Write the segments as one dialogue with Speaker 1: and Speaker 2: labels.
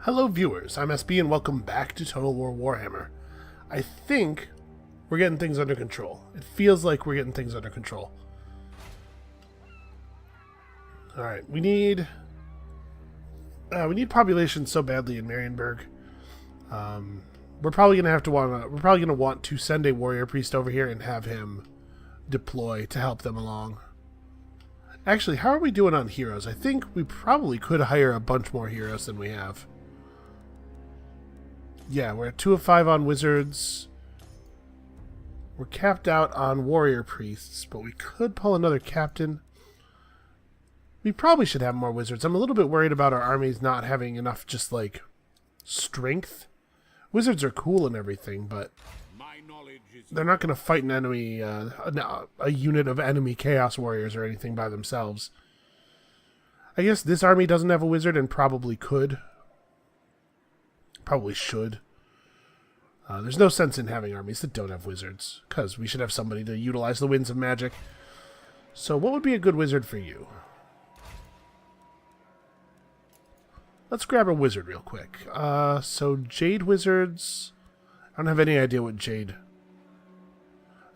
Speaker 1: Hello viewers, I'm SB and welcome back to Total War Warhammer. I think we're getting things under control. It feels like we're getting things under control. Alright, we need population so badly in Marienburg. We're probably gonna want to send a warrior priest over here and have him deploy to help them along. Actually, how are we doing on heroes? I think we probably could hire a bunch more heroes than we have. Yeah, we're at 2 of 5 on wizards. We're capped out on warrior priests, but we could pull another captain. We probably should have more wizards. I'm a little bit worried about our armies not having enough just, like, strength. Wizards are cool and everything, but they're not going to fight an enemy, a unit of enemy chaos warriors or anything by themselves. I guess this army doesn't have a wizard and probably could. Probably should. There's no sense in having armies that don't have wizards, because we should have somebody to utilize the winds of magic. So what would be a good wizard for you? Let's grab a wizard real quick. So Jade wizards... I don't have any idea what Jade...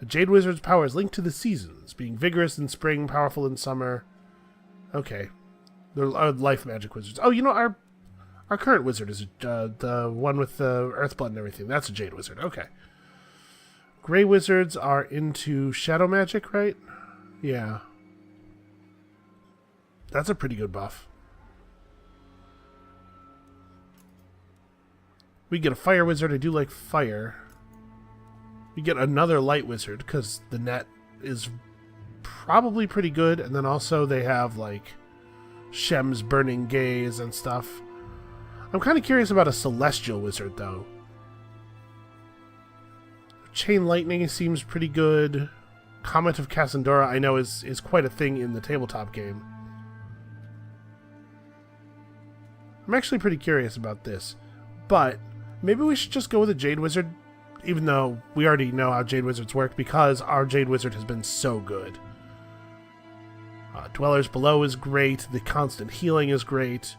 Speaker 1: A Jade wizard's power is linked to the seasons, being vigorous in spring, powerful in summer. Okay. They're life magic wizards. Oh, you know, our current wizard is the one with the earthblood and everything. That's a Jade wizard. Okay. Gray wizards are into shadow magic, right? Yeah. That's a pretty good buff. We get a fire wizard. I do like fire. We get another light wizard because the net is probably pretty good. And then also they have like Shem's burning gaze and stuff. I'm kind of curious about a celestial wizard though. Chain lightning seems pretty good. Comet of Cassandora I know is quite a thing in the tabletop game. I'm actually pretty curious about this. But maybe we should just go with a Jade Wizard, even though we already know how Jade Wizards work, because our Jade Wizard has been so good. Dwellers Below is great. The constant healing is great.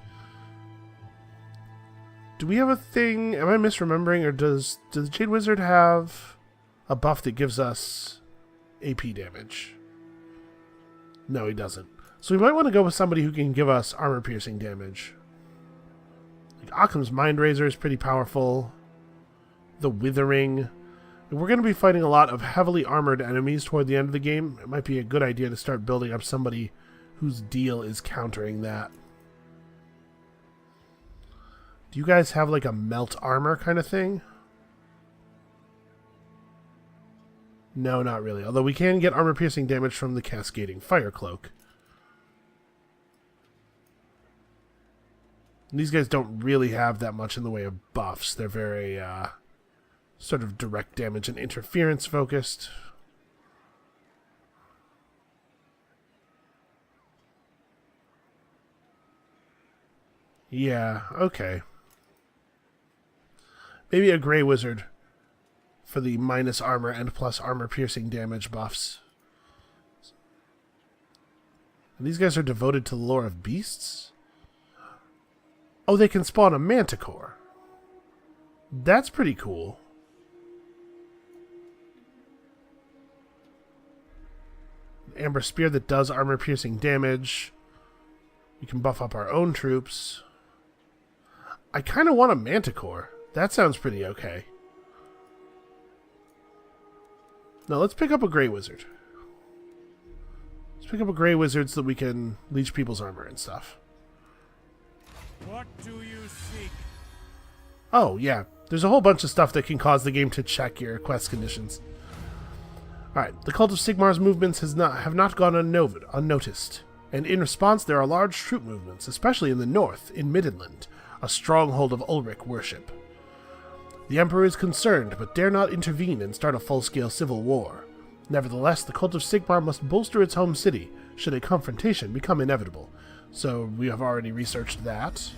Speaker 1: Do we have a thing? Am I misremembering, or does the Jade Wizard have a buff that gives us AP damage? No, he doesn't. So we might want to go with somebody who can give us armor-piercing damage. Occam's Mind Razor is pretty powerful. The Withering. If we're going to be fighting a lot of heavily armored enemies toward the end of the game, it might be a good idea to start building up somebody whose deal is countering that. Do you guys have like a melt armor kind of thing? No, not really. Although we can get armor-piercing damage from the Cascading Fire Cloak. These guys don't really have that much in the way of buffs. They're very, sort of direct damage and interference focused. Yeah, okay. Maybe a Grey Wizard for the minus armor and plus armor piercing damage buffs. And these guys are devoted to the lore of beasts? Oh, they can spawn a manticore. That's pretty cool. Amber Spear that does armor-piercing damage. We can buff up our own troops. I kind of want a manticore. That sounds pretty okay. Now, let's pick up a Grey Wizard. Let's pick up a Grey Wizard so that we can leech people's armor and stuff.
Speaker 2: What do you seek?
Speaker 1: Oh, yeah. There's a whole bunch of stuff that can cause the game to check your quest conditions. Alright, the Cult of Sigmar's movements have not gone unnoticed, and in response there are large troop movements, especially in the north, in Middenland, a stronghold of Ulrich worship. The Emperor is concerned, but dare not intervene and start a full-scale civil war. Nevertheless, the Cult of Sigmar must bolster its home city, should a confrontation become inevitable. So, we have already researched that.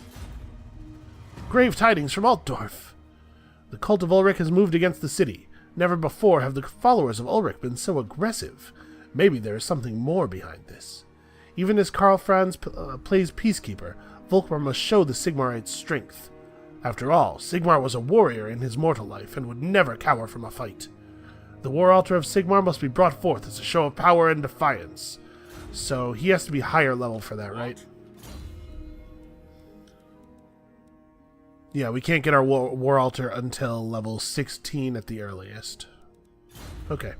Speaker 1: Grave tidings from Altdorf! The cult of Ulrich has moved against the city. Never before have the followers of Ulrich been so aggressive. Maybe there is something more behind this. Even as Karl Franz plays peacekeeper, Volkmar must show the Sigmarites strength. After all, Sigmar was a warrior in his mortal life and would never cower from a fight. The war altar of Sigmar must be brought forth as a show of power and defiance. So he has to be higher level for that, right? Yeah, we can't get our war altar until level 16 at the earliest. Okay.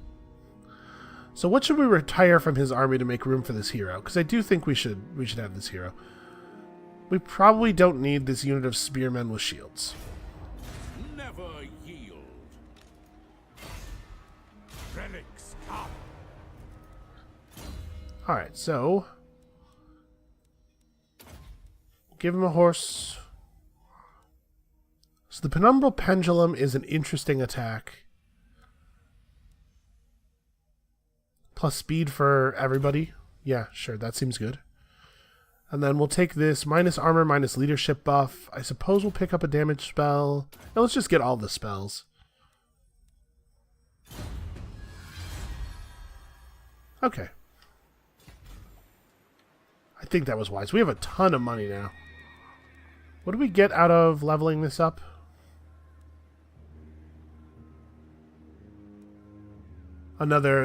Speaker 1: So what should we retire from his army to make room for this hero? Because I do think we should have this hero. We probably don't need this unit of spearmen with shields.
Speaker 2: Never yield. Relics come.
Speaker 1: Alright, so give him a horse. So the Penumbral Pendulum is an interesting attack. Plus speed for everybody. Yeah, sure, that seems good. And then we'll take this minus armor, minus leadership buff. I suppose we'll pick up a damage spell. Now let's just get all the spells. Okay. I think that was wise. We have a ton of money now. What do we get out of leveling this up?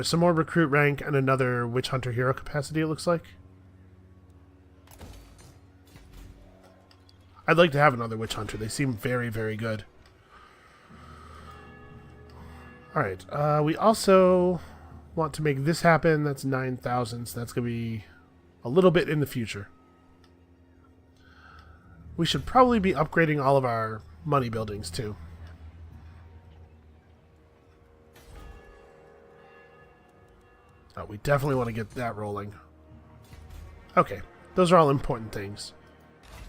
Speaker 1: Some more recruit rank and another witch hunter hero capacity, it looks like. I'd like to have another witch hunter. They seem very, very good. Alright, we also want to make this happen. That's 9,000, so that's going to be a little bit in the future. We should probably be upgrading all of our money buildings, too. Oh, we definitely want to get that rolling. Okay, those are all important things.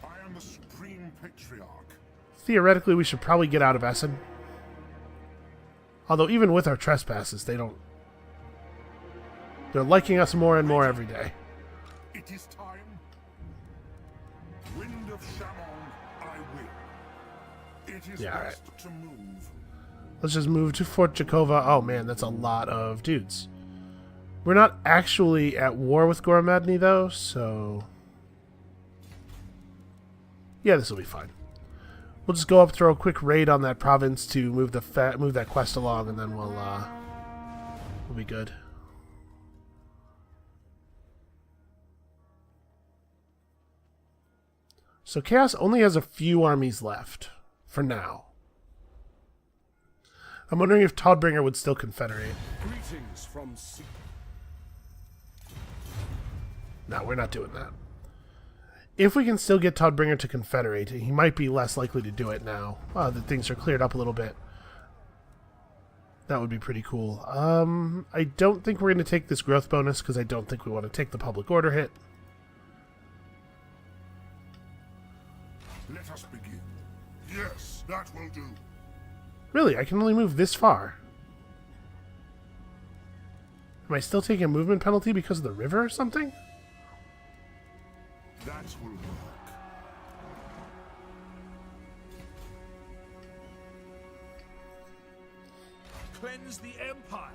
Speaker 3: I am the Supreme Patriarch.
Speaker 1: Theoretically, we should probably get out of Essen. Although even with our trespasses, they're liking us more and more every day.
Speaker 3: It is time. Wind of Shaman, I will. It is best to move.
Speaker 1: Let's just move to Fort Jakova. Oh man, that's a lot of dudes. We're not actually at war with Goromadni, though, so... yeah, this will be fine. We'll just go up, throw a quick raid on that province to move that quest along, and then we'll be good. So Chaos only has a few armies left, for now. I'm wondering if Todbringer would still confederate.
Speaker 2: Greetings from sea.
Speaker 1: No, we're not doing that. If we can still get Todbringer to confederate, he might be less likely to do it now that things are cleared up a little bit. That would be pretty cool. I don't think we're going to take this growth bonus because I don't think we want to take the public order hit.
Speaker 3: Let us begin. Yes, that will do.
Speaker 1: Really, I can only move this far. Am I still taking a movement penalty because of the river or something?
Speaker 3: That will work.
Speaker 2: Cleanse the Empire.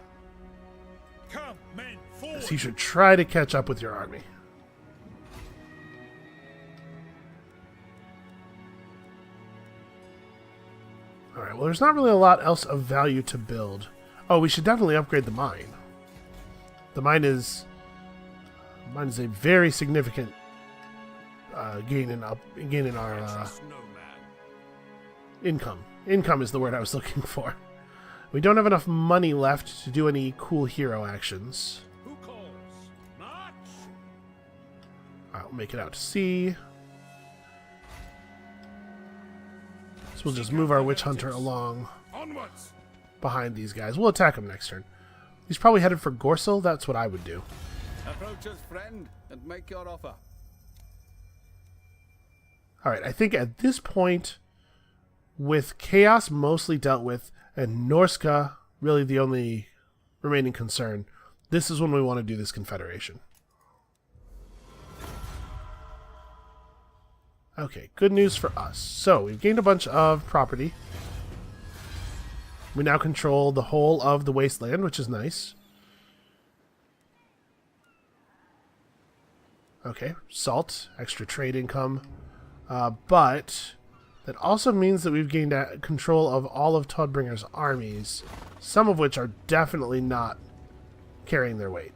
Speaker 2: Come, men, forward.
Speaker 1: So you should try to catch up with your army. Alright, well there's not really a lot else of value to build. Oh, we should definitely upgrade the mine. The mine is a very significant gain in our income. Income is the word I was looking for. We don't have enough money left to do any cool hero actions.
Speaker 2: Who calls? March!
Speaker 1: Alright, we'll make it out to sea. So we'll just move our witch hunter along
Speaker 2: Onwards!
Speaker 1: behind these guys. We'll attack them next turn. He's probably headed for Gorsel. That's what I would do.
Speaker 4: Approach us, friend, and make your offer.
Speaker 1: Alright, I think at this point, with Chaos mostly dealt with, and Norska really the only remaining concern, this is when we want to do this confederation. Okay, good news for us. So, we've gained a bunch of property. We now control the whole of the wasteland, which is nice. Okay, salt, extra trade income. But That also means that we've gained control of all of Toddbringer's armies, some of which are definitely not carrying their weight.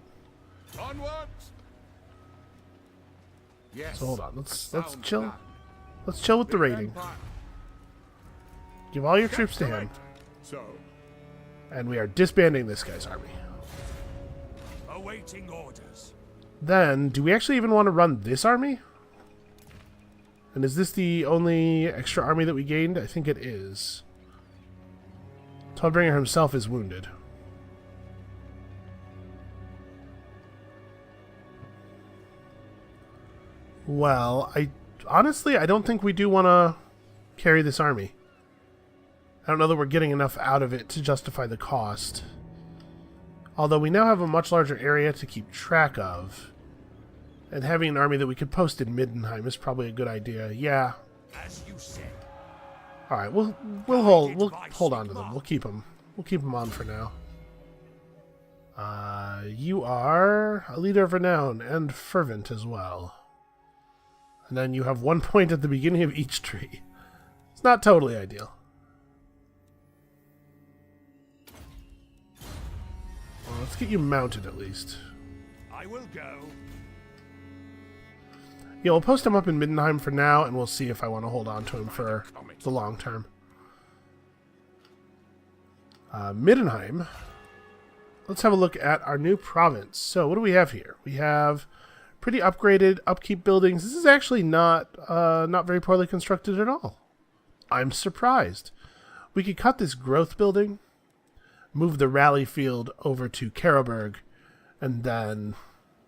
Speaker 4: Onwards! Yes.
Speaker 1: So hold on, let's
Speaker 4: Sound
Speaker 1: chill.
Speaker 4: plan.
Speaker 1: Let's chill with the
Speaker 4: The
Speaker 1: raiding.
Speaker 4: Empire.
Speaker 1: Give all your troops to him,
Speaker 3: So,
Speaker 1: and we are disbanding this guy's army.
Speaker 2: Awaiting orders.
Speaker 1: Then, do we actually even want to run this army? And is this the only extra army that we gained? I think it is. Toddbringer himself is wounded. Well, honestly, I don't think we do want to carry this army. I don't know that we're getting enough out of it to justify the cost. Although we now have a much larger area to keep track of. And having an army that we could post in Middenheim is probably a good idea. Yeah.
Speaker 2: As you said.
Speaker 1: All right, we'll hold on to them. We'll keep them. We'll keep them on for now. You are a leader of renown and fervent as well. And then you have 1 point at the beginning of each tree. It's not totally ideal. Well, let's get you mounted at least.
Speaker 2: I will go.
Speaker 1: Yeah, we'll post him up in Middenheim for now, and we'll see if I want to hold on to him for the long term. Middenheim. Let's have a look at our new province. So, what do we have here? We have pretty upgraded upkeep buildings. This is actually not very poorly constructed at all. I'm surprised. We could cut this growth building, move the rally field over to Karlberg, and then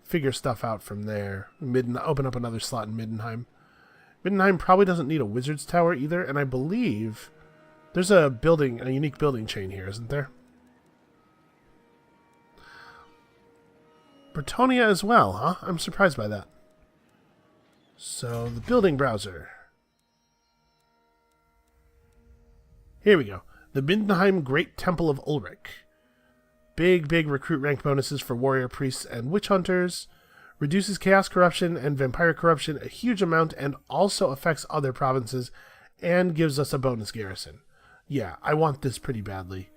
Speaker 1: figure stuff out from there. Open up another slot in Middenheim. Middenheim probably doesn't need a wizard's tower either, and I believe there's a unique building chain here, isn't there? Bretonia as well, huh? I'm surprised by that. So, the building browser. Here we go. The Middenheim Great Temple of Ulrich. Big recruit rank bonuses for warrior priests and witch hunters. Reduces chaos corruption and vampire corruption a huge amount and also affects other provinces and gives us a bonus garrison. Yeah, I want this pretty badly.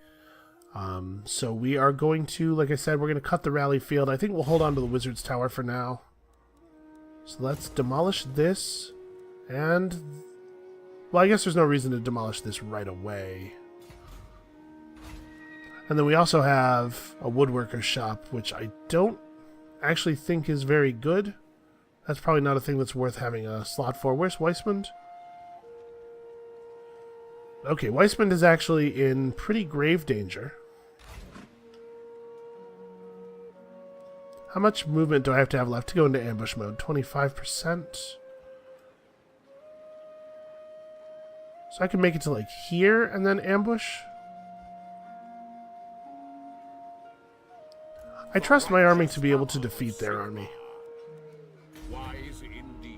Speaker 1: So we are going to, like I said, we're going to cut the rally field. I think we'll hold on to the wizard's tower for now. So let's demolish this. And, well, I guess there's no reason to demolish this right away. And then we also have a woodworker's shop, which I don't actually think is very good. That's probably not a thing that's worth having a slot for. Where's Weismund? Okay, Weismund is actually in pretty grave danger. How much movement do I have to have left to go into ambush mode? 25%? So I can make it to like here and then ambush? I trust my army to be able to defeat their army.
Speaker 3: wise indeed.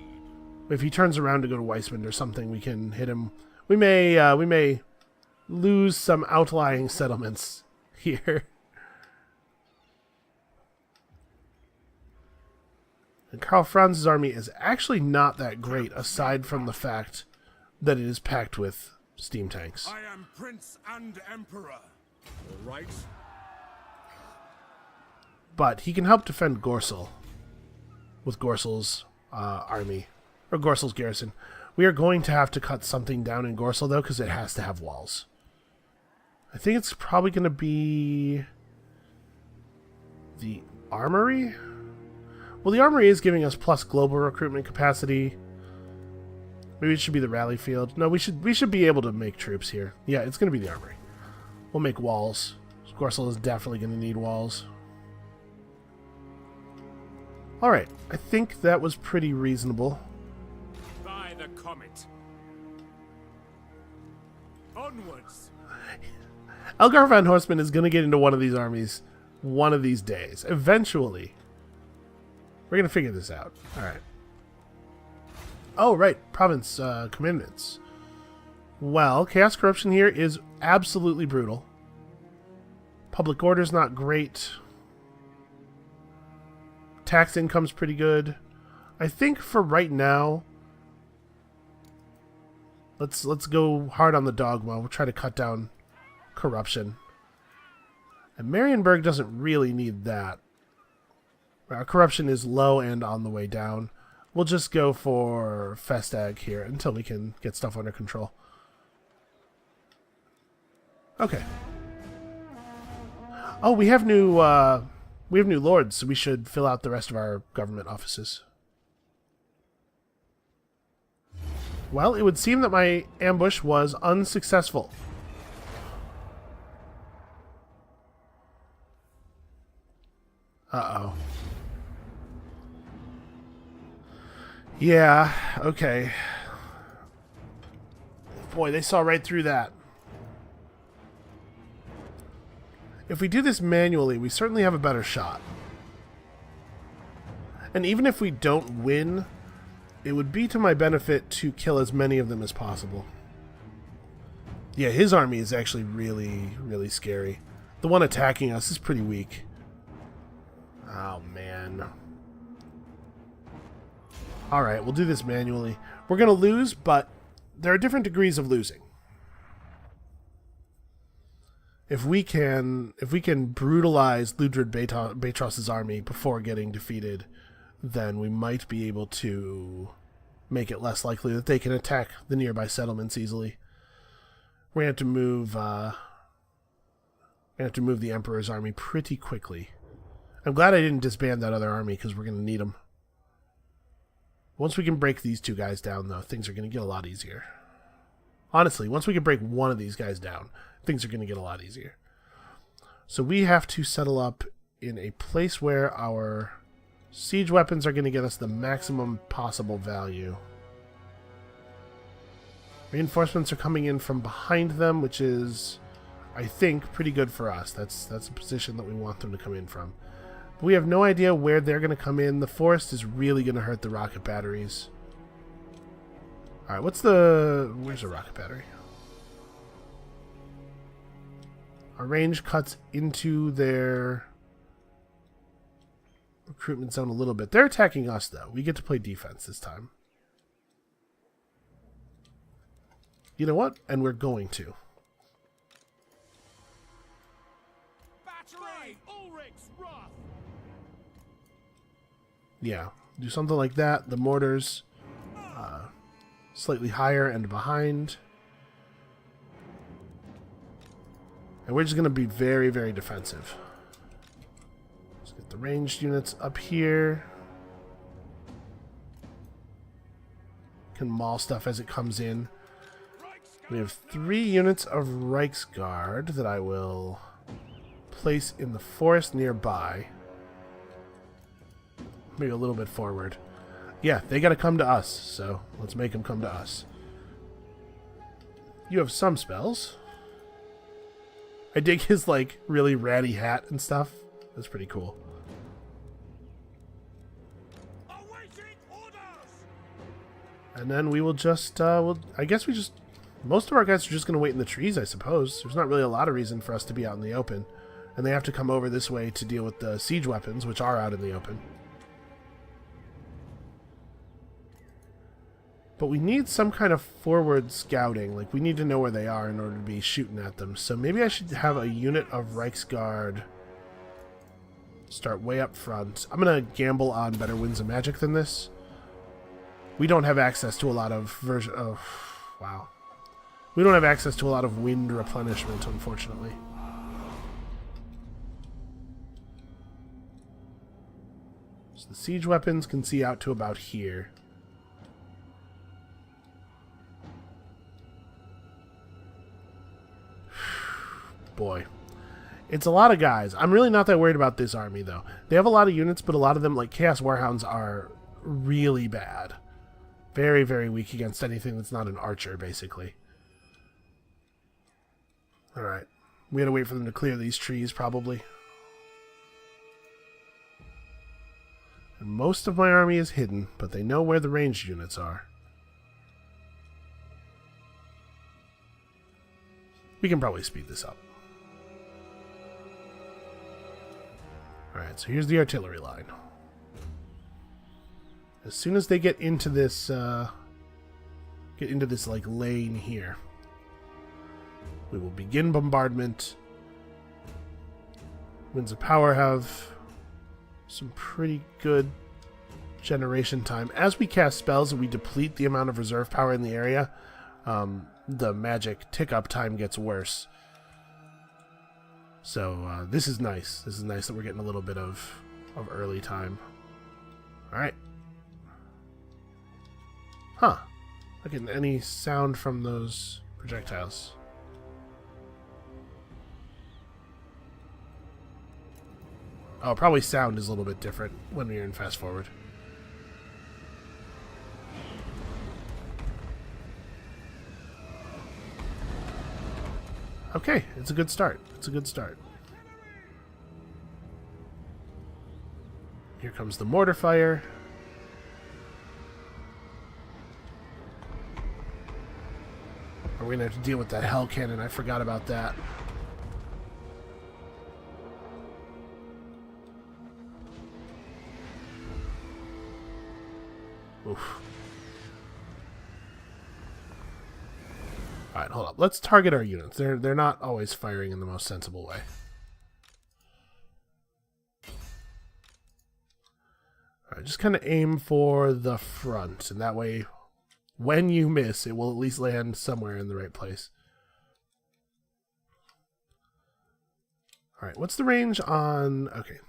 Speaker 1: If he turns around to go to Weismund or something, we can hit him. We may lose some outlying settlements here. And Karl Franz's army is actually not that great, aside from the fact that it is packed with steam tanks.
Speaker 3: I am Prince and Emperor. All right.
Speaker 1: But he can help defend Gorsel with Gorsel's army, or Gorsel's garrison. We are going to have to cut something down in Gorsel, though, because it has to have walls. I think it's probably going to be the armory. Well, the armory is giving us plus global recruitment capacity. Maybe it should be the rally field. No, we should be able to make troops here. Yeah, it's going to be the armory. We'll make walls. Gorsel is definitely going to need walls. Alright, I think that was pretty reasonable.
Speaker 2: By the comet. Onwards.
Speaker 1: Elgar van Horstman is going to get into one of these armies one of these days. Eventually. We're going to figure this out. Alright. Oh, right. Province commandments. Well, chaos corruption here is absolutely brutal. Public order's not great. Tax income's pretty good. I think for right now, Let's go hard on the dogma. We'll try to cut down corruption. And Marienburg doesn't really need that. Our corruption is low and on the way down. We'll just go for Festag here until we can get stuff under control. Okay. Oh, we have new lords, so we should fill out the rest of our government offices. Well, it would seem that my ambush was unsuccessful. Uh-oh. Yeah, okay. Boy, they saw right through that. If we do this manually, we certainly have a better shot. And even if we don't win, it would be to my benefit to kill as many of them as possible. Yeah, his army is actually really, really scary. The one attacking us is pretty weak. Oh, man. Alright, we'll do this manually. We're going to lose, but there are different degrees of losing. If we can brutalize Ludred Beatros's army before getting defeated, then we might be able to make it less likely that they can attack the nearby settlements easily. We're going to have to move the Emperor's army pretty quickly. I'm glad I didn't disband that other army because we're going to need them. Once we can break these two guys down, though, things are going to get a lot easier. Honestly, once we can break one of these guys down, things are going to get a lot easier. So we have to settle up in a place where our siege weapons are going to get us the maximum possible value. Reinforcements are coming in from behind them, which is, I think, pretty good for us. That's a position that we want them to come in from. But we have no idea where they're going to come in. The forest is really going to hurt the rocket batteries. Alright, where's the rocket battery? Our range cuts into their recruitment zone a little bit. They're attacking us, though. We get to play defense this time. You know what? And we're going to. Yeah, do something like that. The mortars slightly higher and behind. And we're just going to be very, very defensive. Let's get the ranged units up here. Can maul stuff as it comes in. We have 3 units of Reichsguard that I will place in the forest nearby. Maybe a little bit forward. Yeah, they got to come to us, so let's make them come to us. You have some spells. I dig his, like, really ratty hat and stuff. That's pretty cool. And then we will just, I guess we just, most of our guys are just going to wait in the trees, I suppose. There's not really a lot of reason for us to be out in the open. And they have to come over this way to deal with the siege weapons, which are out in the open. But we need some kind of forward scouting. Like, we need to know where they are in order to be shooting at them. So maybe I should have a unit of Reichsguard start way up front. I'm going to gamble on better winds of magic than this. We don't have access to a lot of wow. We don't have access to a lot of wind replenishment, unfortunately. So the siege weapons can see out to about here. Boy, it's a lot of guys. I'm really not that worried about this army, though. They have a lot of units, but a lot of them, like Chaos Warhounds, are really bad. Very, very weak against anything that's not an archer, basically. Alright. We gotta wait for them to clear these trees, probably. And most of my army is hidden, but they know where the ranged units are. We can probably speed this up. Alright, so here's the artillery line. As soon as they get into this get into this like lane here. We will begin bombardment. Winds of Power have some pretty good generation time. As we cast spells and we deplete the amount of reserve power in the area, the magic tick-up time gets worse. So this is nice. This is nice that we're getting a little bit of early time. Alright. Huh. Not getting any sound from those projectiles. Oh, probably sound is a little bit different when we're in fast forward. Okay, it's a good start. It's a good start. Here comes the mortar fire. Are we going to have to deal with that hell cannon? I forgot about that. Oof. Alright, hold up. Let's target our units. They're not always firing in the most sensible way. Alright, just kind of aim for the front, and that way, when you miss, it will at least land somewhere in the right place. Alright, what's the range on... Okay.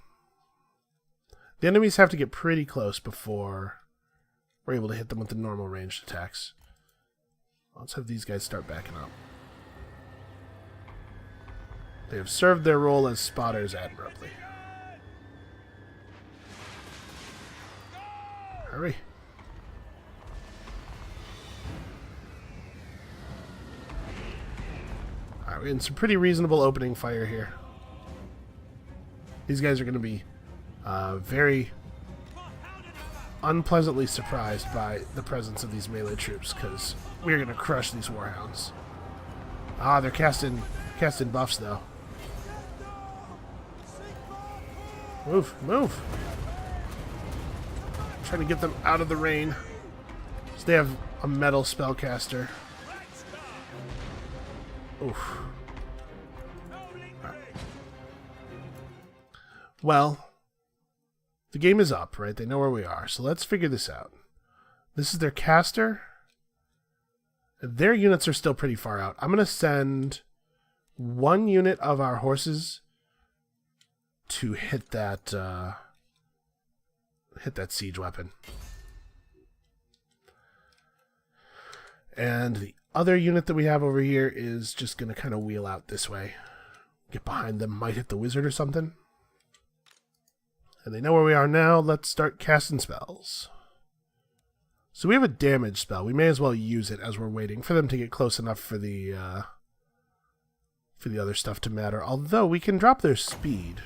Speaker 1: The enemies have to get pretty close before we're able to hit them with the normal ranged attacks. Let's have these guys start backing up. They have served their role as spotters admirably. Hurry. Alright, we're in some pretty reasonable opening fire here. These guys are going to be very unpleasantly surprised by the presence of these melee troops, because we're going to crush these warhounds. Ah, they're casting buffs, though. Move, move! I'm trying to get them out of the rain. So they have a metal spellcaster. Oof. Right. Well, the game is up, right? They know where we are. So let's figure this out. This is their caster. Their units are still pretty far out. I'm going to send one unit of our horses to hit that siege weapon. And the other unit that we have over here is just going to kind of wheel out this way. Get behind them, might hit the wizard or something. And they know where we are now. Let's start casting spells. So we have a damage spell. We may as well use it as we're waiting for them to get close enough for the other stuff to matter. Although we can drop their speed.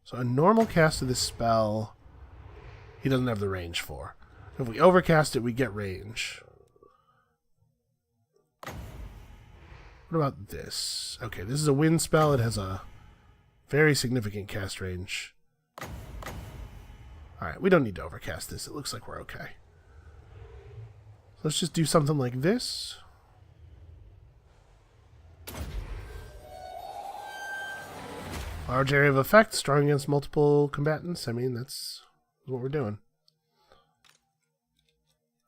Speaker 1: So a normal cast of this spell, he doesn't have the range for. If we overcast it, we get range. What about this? Okay, this is a wind spell. It has a very significant cast range. Alright, we don't need to overcast this. It looks like we're okay. So let's just do something like this. Large area of effect, strong against multiple combatants. I mean, that's what we're doing.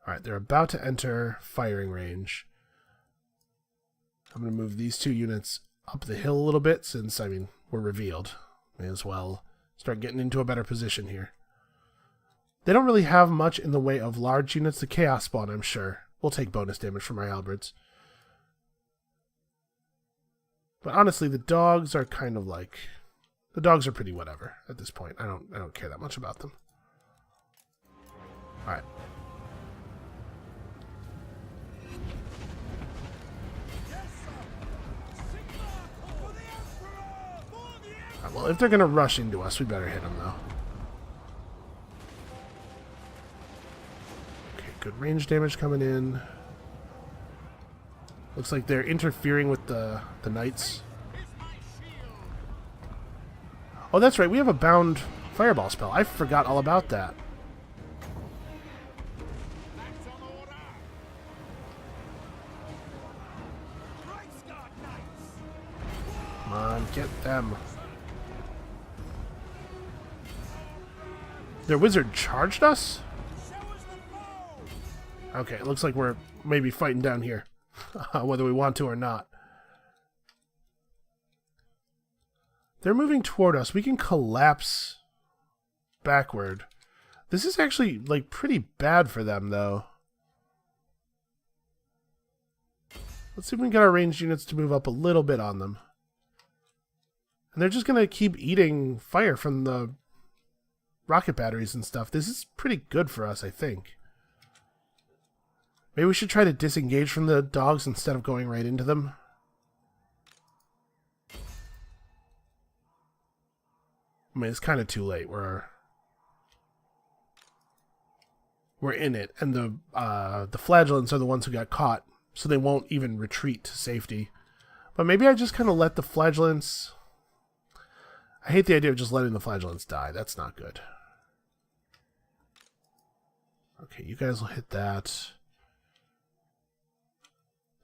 Speaker 1: Alright, they're about to enter firing range. I'm going to move these two units up the hill a little bit since, I mean, we're revealed. May as well start getting into a better position here. They don't really have much in the way of large units. The Chaos Spawn, I'm sure, will take bonus damage from our halberds. But honestly, the dogs are kind of like... The dogs are pretty whatever at this point. I don't care that much about them. Alright. Well, if they're going to rush into us, we better hit them, though. Okay, good range damage coming in. Looks like they're interfering with the knights. Oh, that's right. We have a bound fireball spell. I forgot all about that. Come on, get them. Their wizard charged us? Okay, it looks like we're maybe fighting down here. Whether we want to or not. They're moving toward us. We can collapse backward. This is actually, like, pretty bad for them, though. Let's see if we can get our ranged units to move up a little bit on them. And they're just going to keep eating fire from the rocket batteries and stuff. This is pretty good for us, I think. Maybe we should try to disengage from the dogs instead of going right into them. I mean, it's kind of too late. We're in it, and the flagellants are the ones who got caught, so they won't even retreat to safety. But maybe I just kind of let the flagellants... I hate the idea of just letting the flagellants die. That's not good. Okay, you guys will hit that.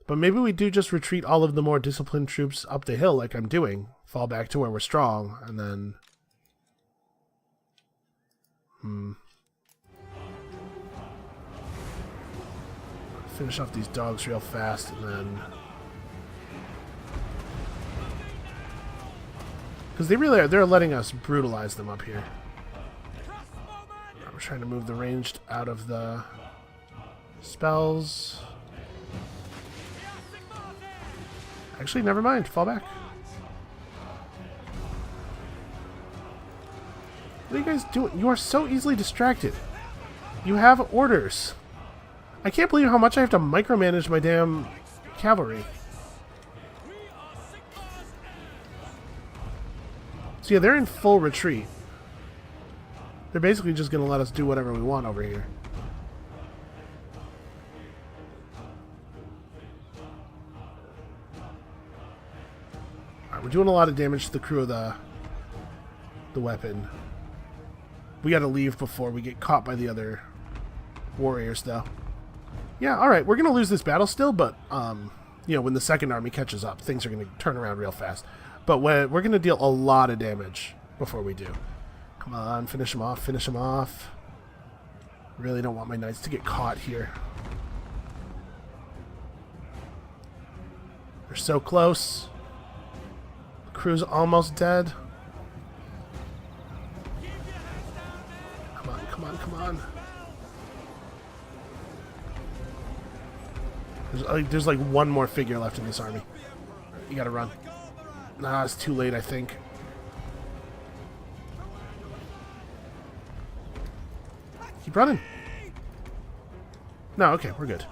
Speaker 1: But maybe we do just retreat all of the more disciplined troops up the hill like I'm doing. Fall back to where we're strong, and then... Finish off these dogs real fast, and then... Because they really are, they're letting us brutalize them up here. We're trying to move the ranged out of the spells. Actually, never mind. Fall back. What are you guys doing? You are so easily distracted. You have orders. I can't believe how much I have to micromanage my damn cavalry. So yeah, they're in full retreat. They're basically just going to let us do whatever we want over here. Alright, we're doing a lot of damage to the crew of the weapon. We got to leave before we get caught by the other warriors, though. Yeah, alright, we're going to lose this battle still, but, you know, when the second army catches up, things are going to turn around real fast. But we're going to deal a lot of damage before we do. Come on, finish them off, finish them off. Really don't want my knights to get caught here. They're so close. The crew's almost dead. Come on, come on, come on. There's like one more figure left in this army. You gotta run. Nah, it's too late, I think. Keep running. No, okay, we're good.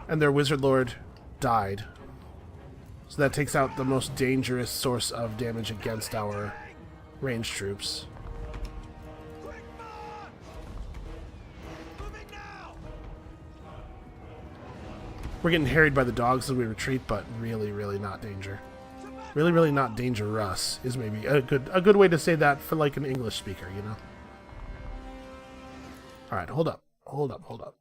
Speaker 1: And their wizard lord died. So that takes out the most dangerous source of damage against our ranged troops. We're getting harried by the dogs as we retreat, but really, really not danger. Really, really not dangerous is maybe a good way to say that for like an English speaker, you know? Alright, hold up. Hold up, hold up.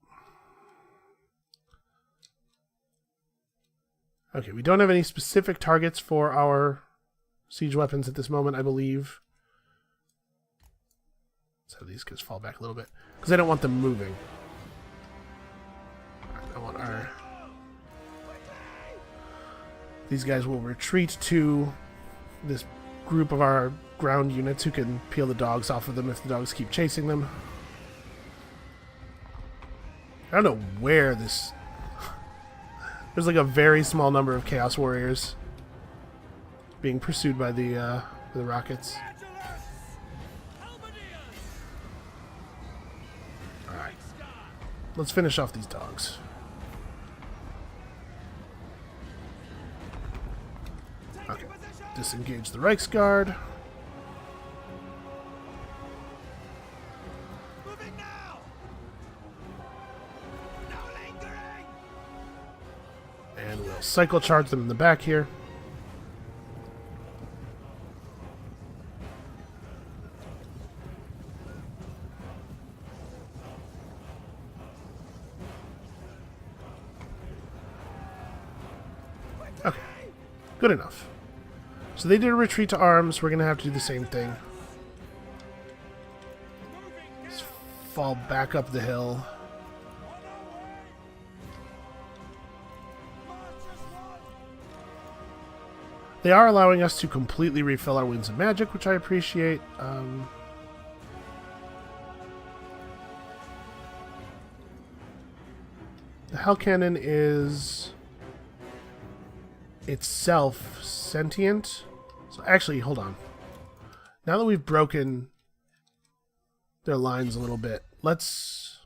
Speaker 1: Okay, we don't have any specific targets for our siege weapons at this moment, I believe. Let's have these guys fall back a little bit. Because I don't want them moving. Alright, I want our... These guys will retreat to this group of our ground units who can peel the dogs off of them if the dogs keep chasing them. I don't know where this... There's like a very small number of Chaos Warriors being pursued by the rockets. Alright. Let's finish off these dogs. Okay. Disengage the Reichsguard. And we'll cycle charge them in the back here. Okay. Good enough. So they did a retreat to arms. We're going to have to do the same thing. Just fall back up the hill. They are allowing us to completely refill our winds of magic, which I appreciate. The Hell Cannon is itself sentient. So actually, hold on. Now that we've broken their lines a little bit, let's...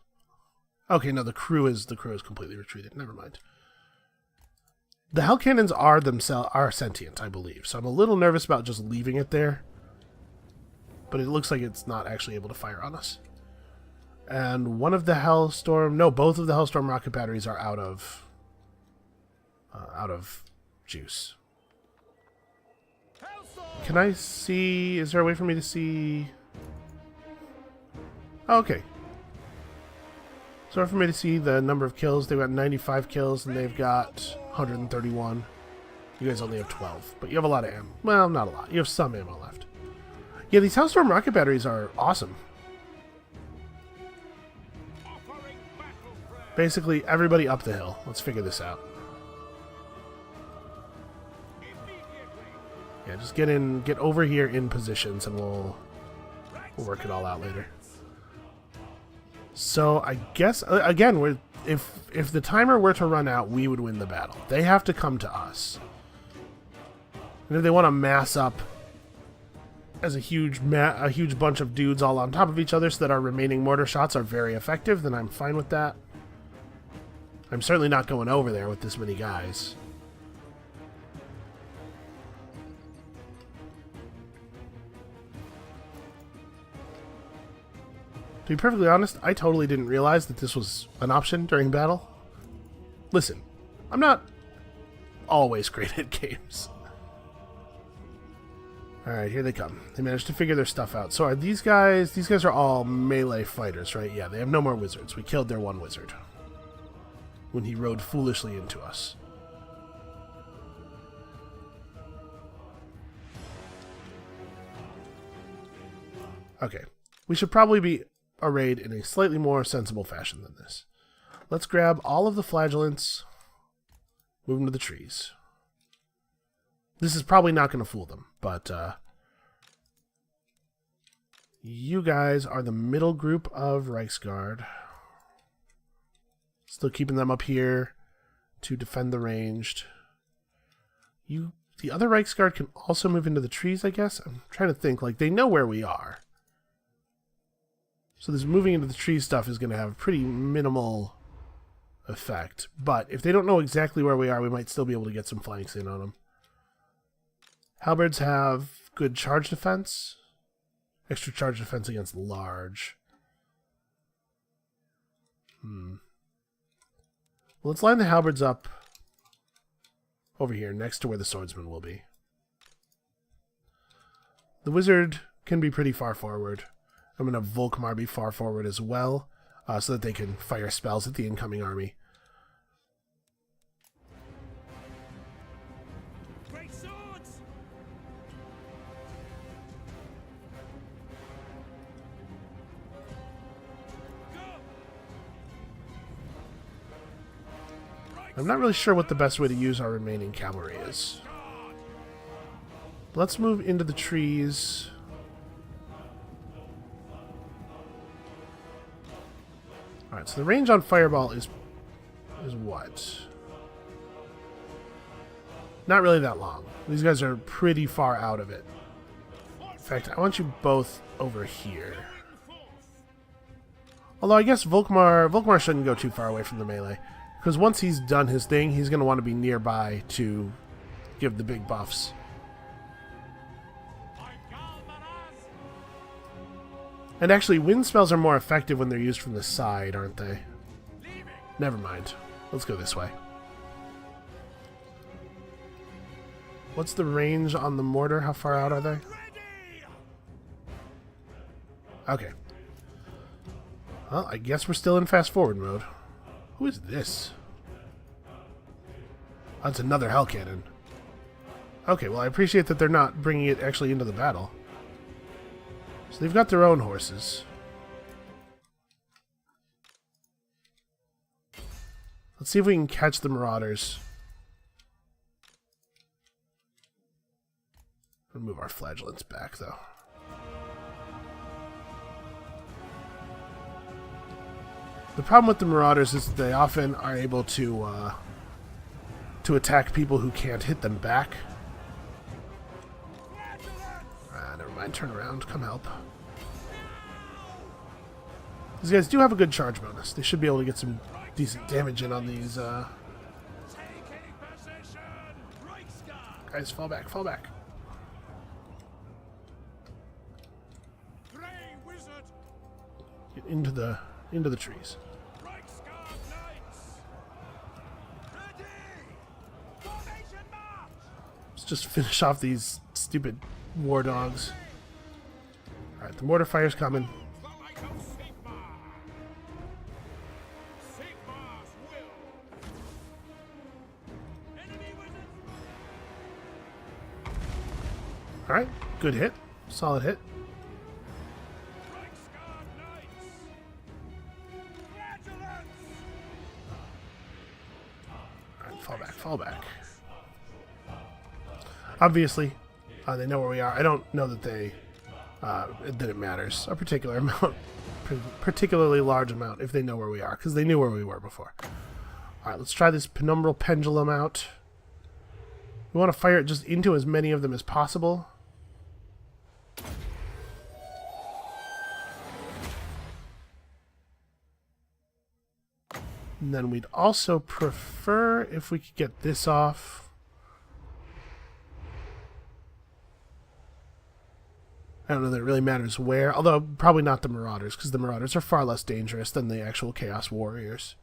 Speaker 1: Okay, no, the crew is completely retreated. Never mind. The Hell Cannons are sentient, I believe. So I'm a little nervous about just leaving it there. But it looks like it's not actually able to fire on us. And one of the both of the Hellstorm rocket batteries are out of juice. Can I see? Is there a way for me to see? Oh, okay. So for me to see the number of kills, they've got 95 kills and they've got 131. You guys only have 12, but you have a lot of ammo. Well, not a lot. You have some ammo left. Yeah, these Hellstorm rocket batteries are awesome. Basically, everybody up the hill. Let's figure this out. Yeah, just get over here in positions, and we'll work it all out later. So I guess again, if the timer were to run out, we would win the battle. They have to come to us, and if they want to mass up as a huge bunch of dudes all on top of each other, so that our remaining mortar shots are very effective, then I'm fine with that. I'm certainly not going over there with this many guys. To be perfectly honest, I totally didn't realize that this was an option during battle. Listen, I'm not always great at games. Alright, here they come. They managed to figure their stuff out. So are these guys... These guys are all melee fighters, right? Yeah, they have no more wizards. We killed their one wizard when he rode foolishly into us. Okay. We should probably be arrayed in a slightly more sensible fashion than this. Let's grab all of the flagellants, move them to the trees. This is probably not going to fool them, but you guys are the middle group of Reichsguard. Still keeping them up here to defend the ranged. The other Reichsguard can also move into the trees, I guess. I'm trying to think, like, they know where we are. So this moving into the tree stuff is going to have a pretty minimal effect. But if they don't know exactly where we are, we might still be able to get some flanks in on them. Halberds have good charge defense. Extra charge defense against large. Well, let's line the halberds up over here, next to where the swordsman will be. The wizard can be pretty far forward. I'm going to Volkmar be far forward as well, so that they can fire spells at the incoming army.
Speaker 2: Great swords!
Speaker 1: I'm not really sure what the best way to use our remaining cavalry is. Let's move into the trees. Alright, so the range on Fireball is what? Not really that long. These guys are pretty far out of it. In fact, I want you both over here. Although I guess Volkmar shouldn't go too far away from the melee. Because once he's done his thing, he's going to want to be nearby to give the big buffs. And actually, wind spells are more effective when they're used from the side, aren't they? Never mind. Let's go this way. What's the range on the mortar? How far out are they? Okay. Well, I guess we're still in fast forward mode. Who is this? That's another hell cannon. Okay, well, I appreciate that they're not bringing it actually into the battle. So they've got their own horses. Let's see if we can catch the marauders. We'll move our flagellants back, though. The problem with the marauders is that they often are able to attack people who can't hit them back. Never mind. Turn around. Come help. These guys do have a good charge bonus. They should be able to get some decent damage in on these. Guys, fall back. Fall back. Get into the trees. Let's just finish off these stupid war dogs. Alright, the mortar fire's coming. Alright, good hit. Solid hit. Alright, fall back, fall back. Obviously, they know where we are. I don't know that that it matters a particular amount, particularly large amount, if they know where we are, because they knew where we were before. Alright, let's try this penumbral pendulum out. We want to fire it just into as many of them as possible. And then we'd also prefer if we could get this off. I don't know that it really matters where, although probably not the Marauders, because the Marauders are far less dangerous than the actual Chaos Warriors.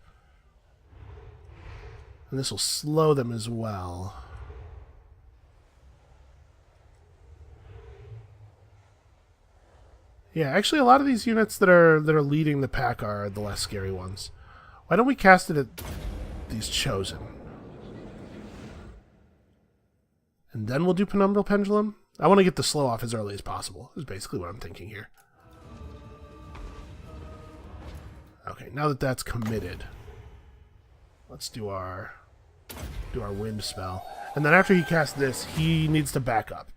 Speaker 1: And this will slow them as well. Yeah, actually a lot of these units that are leading the pack are the less scary ones. Why don't we cast it at these Chosen? And then we'll do Penumbral Pendulum? I want to get the slow off as early as possible, is basically what I'm thinking here. Okay, now that that's committed, let's do our wind spell. And then after he casts this, he needs to back up.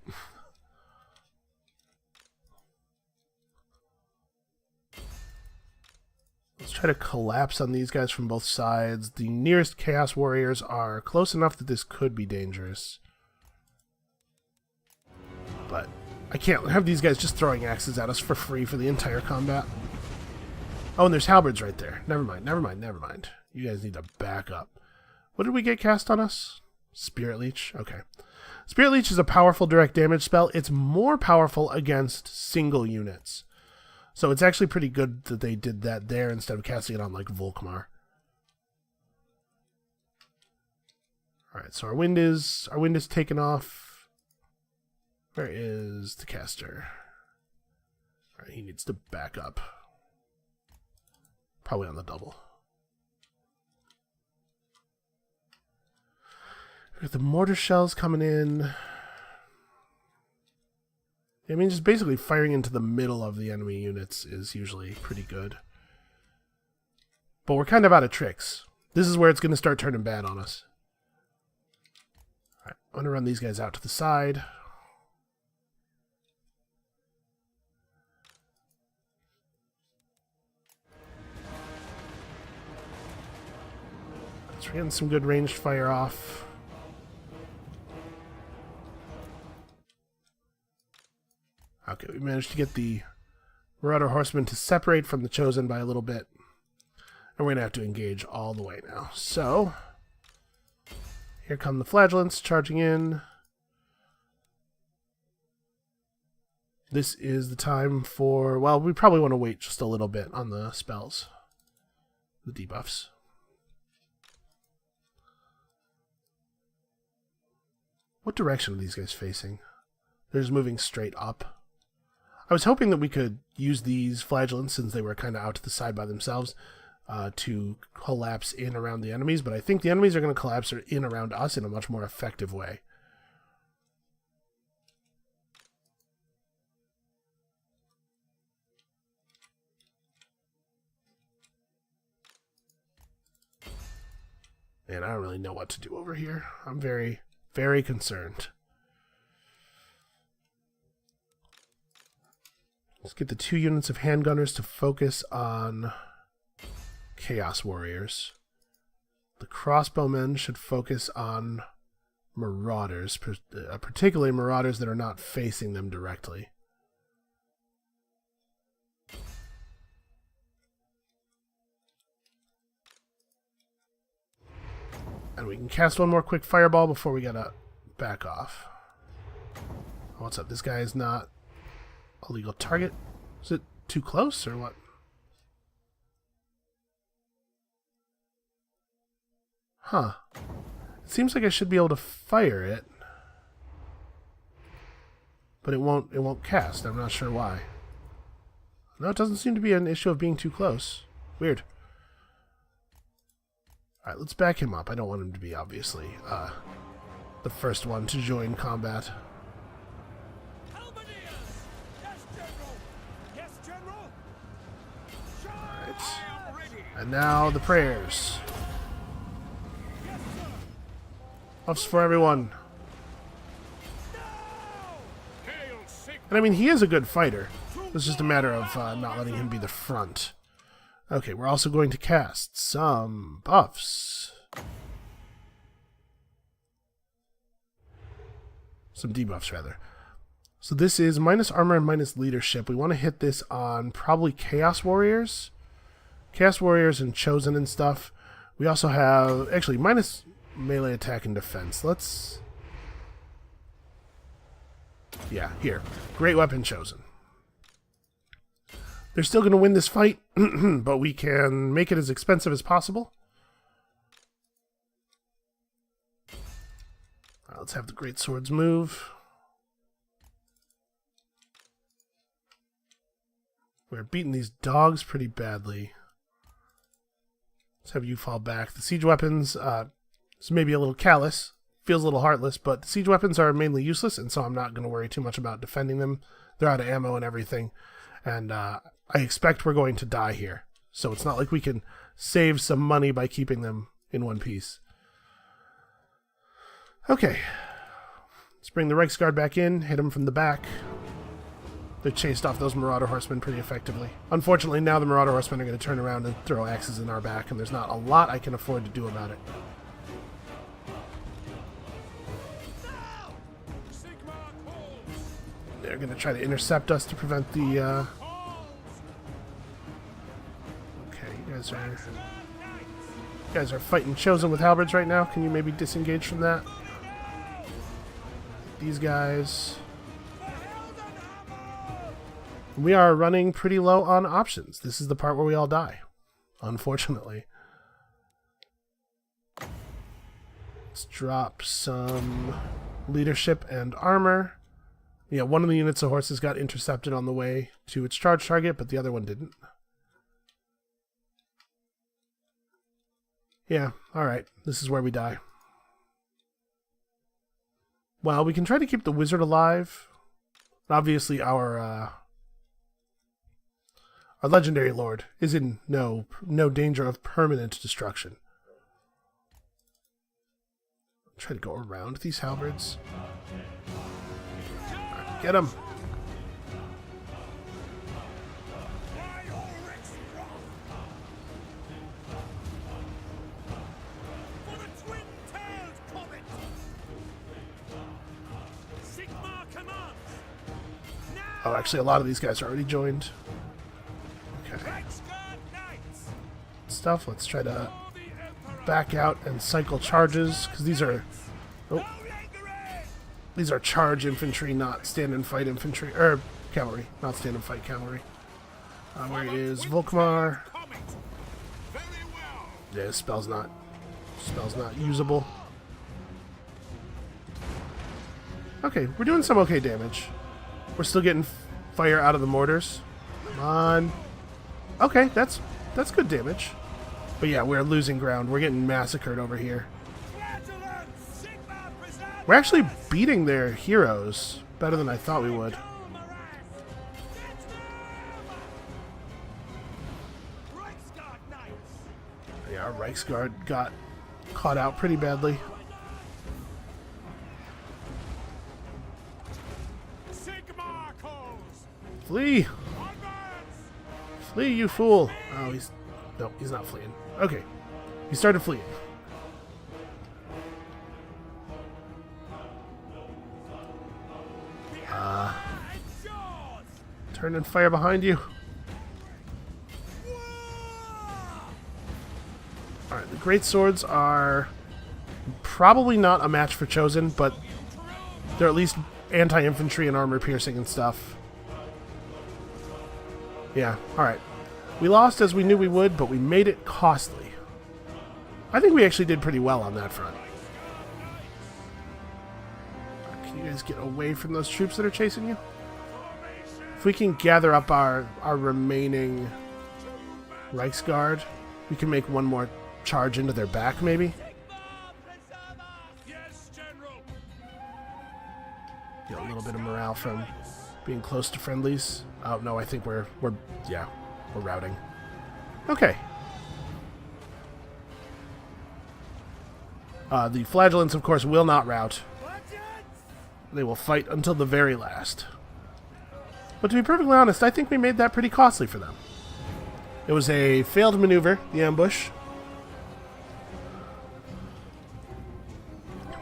Speaker 1: Let's try to collapse on these guys from both sides. The nearest Chaos Warriors are close enough that this could be dangerous. But I can't have these guys just throwing axes at us for free for the entire combat. Oh, and there's halberds right there. Never mind, never mind, never mind. You guys need to back up. What did we get cast on us? Spirit Leech? Okay. Spirit Leech is a powerful direct damage spell. It's more powerful against single units. So it's actually pretty good that they did that there instead of casting it on like Volkmar. Alright, so our wind is taken off. Where is the caster? Alright, he needs to back up. Probably on the double. We got the mortar shells coming in. I mean, just basically firing into the middle of the enemy units is usually pretty good. But we're kind of out of tricks. This is where it's going to start turning bad on us. Alright, I'm going to run these guys out to the side. Let's get some good ranged fire off. Okay, we managed to get the Marauder Horsemen to separate from the Chosen by a little bit. And we're going to have to engage all the way now. So, here come the Flagellants charging in. This is the time for... Well, we probably want to wait just a little bit on the spells. The debuffs. What direction are these guys facing? They're just moving straight up. I was hoping that we could use these Flagellants, since they were kind of out to the side by themselves, to collapse in around the enemies, but I think the enemies are going to collapse in around us in a much more effective way. And I don't really know what to do over here. I'm very, very concerned. Let's get the 2 units of handgunners to focus on Chaos Warriors. The crossbowmen should focus on Marauders, particularly Marauders that are not facing them directly. And we can cast one more quick fireball before we gotta back off. What's up? This guy is not a legal target. Is it too close or what? Huh. It seems like I should be able to fire it. But it won't cast. I'm not sure why. No, it doesn't seem to be an issue of being too close. Weird. Alright, let's back him up. I don't want him to be, obviously, the first one to join combat. Alright. And now the prayers. Buffs for everyone. And I mean, he is a good fighter. It's just a matter of not letting him be the front. Okay, we're also going to cast some buffs. Some debuffs, rather. So this is minus armor and minus leadership. We want to hit this on probably Chaos Warriors. Chaos Warriors and Chosen and stuff. We also have, actually, minus melee attack and defense. Let's... yeah, here. Great Weapon Chosen. They're still going to win this fight, but we can make it as expensive as possible. Let's have the Great Swords move. We're beating these dogs pretty badly. Let's have you fall back. The siege weapons, is maybe a little callous. Feels a little heartless, but the siege weapons are mainly useless, and so I'm not going to worry too much about defending them. They're out of ammo and everything. And I expect we're going to die here. So it's not like we can save some money by keeping them in one piece. Okay. Let's bring the Reiksguard back in, hit them from the back. They chased off those Marauder Horsemen pretty effectively. Unfortunately, now the Marauder Horsemen are going to turn around and throw axes in our back, and there's not a lot I can afford to do about it. They're going to try to intercept us to prevent the... Okay, you guys are fighting Chosen with halberds right now. Can you maybe disengage from that? These guys... We are running pretty low on options. This is the part where we all die, unfortunately. Let's drop some leadership and armor. Yeah, one of the units of horses got intercepted on the way to its charge target, but the other one didn't. Yeah, alright. This is where we die. Well, we can try to keep the wizard alive. Obviously, our legendary lord is in no danger of permanent destruction. Try to go around these halberds. Right, get him! Oh, actually, a lot of these guys are already joined. Okay. Stuff. Let's try to back out and cycle charges, because these are... Oh. These are charge infantry, not stand and fight infantry. Or cavalry, not stand and fight cavalry. Where is Volkmar? Yeah, spell's not usable. Okay, we're doing some okay damage. We're still getting fire out of the mortars. Come on. Okay, that's good damage. But yeah, we're losing ground. We're getting massacred over here.
Speaker 2: Flatulence! Sigma preserve
Speaker 1: We're actually beating their heroes better than I thought we would.
Speaker 2: Reichsguard Knights!
Speaker 1: Yeah, our Reichsguard got caught out pretty badly.
Speaker 2: Sigma calls!
Speaker 1: Flee!
Speaker 2: Onwards!
Speaker 1: Flee, you fool! Oh, he's... No, he's not fleeing. Okay. He started fleeing.
Speaker 2: It's yours!
Speaker 1: Turn and fire behind you. Alright, the great swords are probably not a match for Chosen, but they're at least anti-infantry and armor piercing and stuff. Yeah, alright. We lost as we knew we would, but we made it costly. I think we actually did pretty well on that front. Can you guys get away from those troops that are chasing you? If we can gather up our remaining Reichsguard, we can make one more charge into their back, maybe?
Speaker 2: Yes, General!
Speaker 1: Get a little bit of morale from being close to friendlies. Oh, no, I think we're routing. Okay. The flagellants, of course, will not rout. They will fight until the very last. But to be perfectly honest, I think we made that pretty costly for them. It was a failed maneuver, the ambush.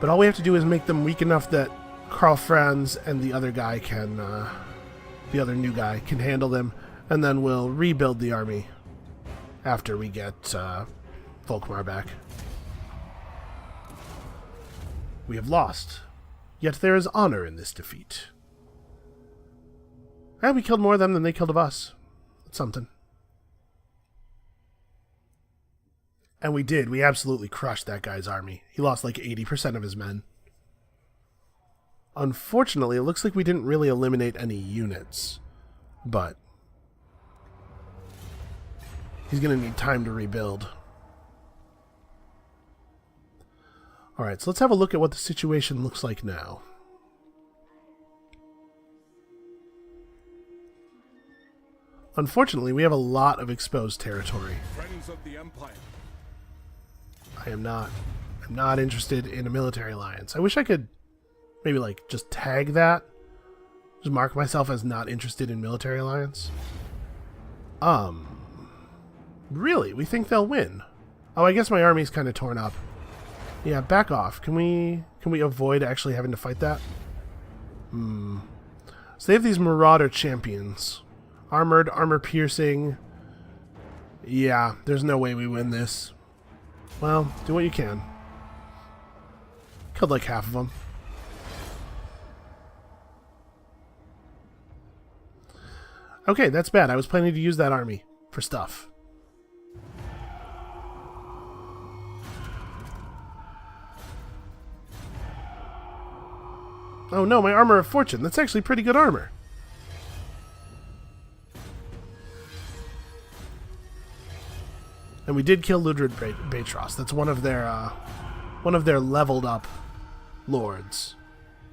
Speaker 1: But all we have to do is make them weak enough that Karl Franz and the other guy can, the other new guy can handle them, and then we'll rebuild the army after we get Volkmar back. We have lost, yet there is honor in this defeat. And we killed more of them than they killed of us. That's something. And we did. We absolutely crushed that guy's army. He lost like 80% of his men. Unfortunately, it looks like we didn't really eliminate any units. But he's going to need time to rebuild. Alright, so let's have a look at what the situation looks like now. Unfortunately, we have a lot of exposed territory.
Speaker 4: Friends of the Empire.
Speaker 1: I'm not interested in a military alliance. I wish I could maybe like just tag that. Just mark myself as not interested in military alliance. Really? We think they'll win? Oh, I guess my army's kind of torn up. Yeah, back off. Can we avoid actually having to fight that? So they have these Marauder champions. Armored, armor piercing. Yeah, there's no way we win this. Well, do what you can. Killed like half of them. Okay, that's bad. I was planning to use that army for stuff. Oh no, my armor of fortune. That's actually pretty good armor. And we did kill Ludred Batros. That's one of their leveled up lords.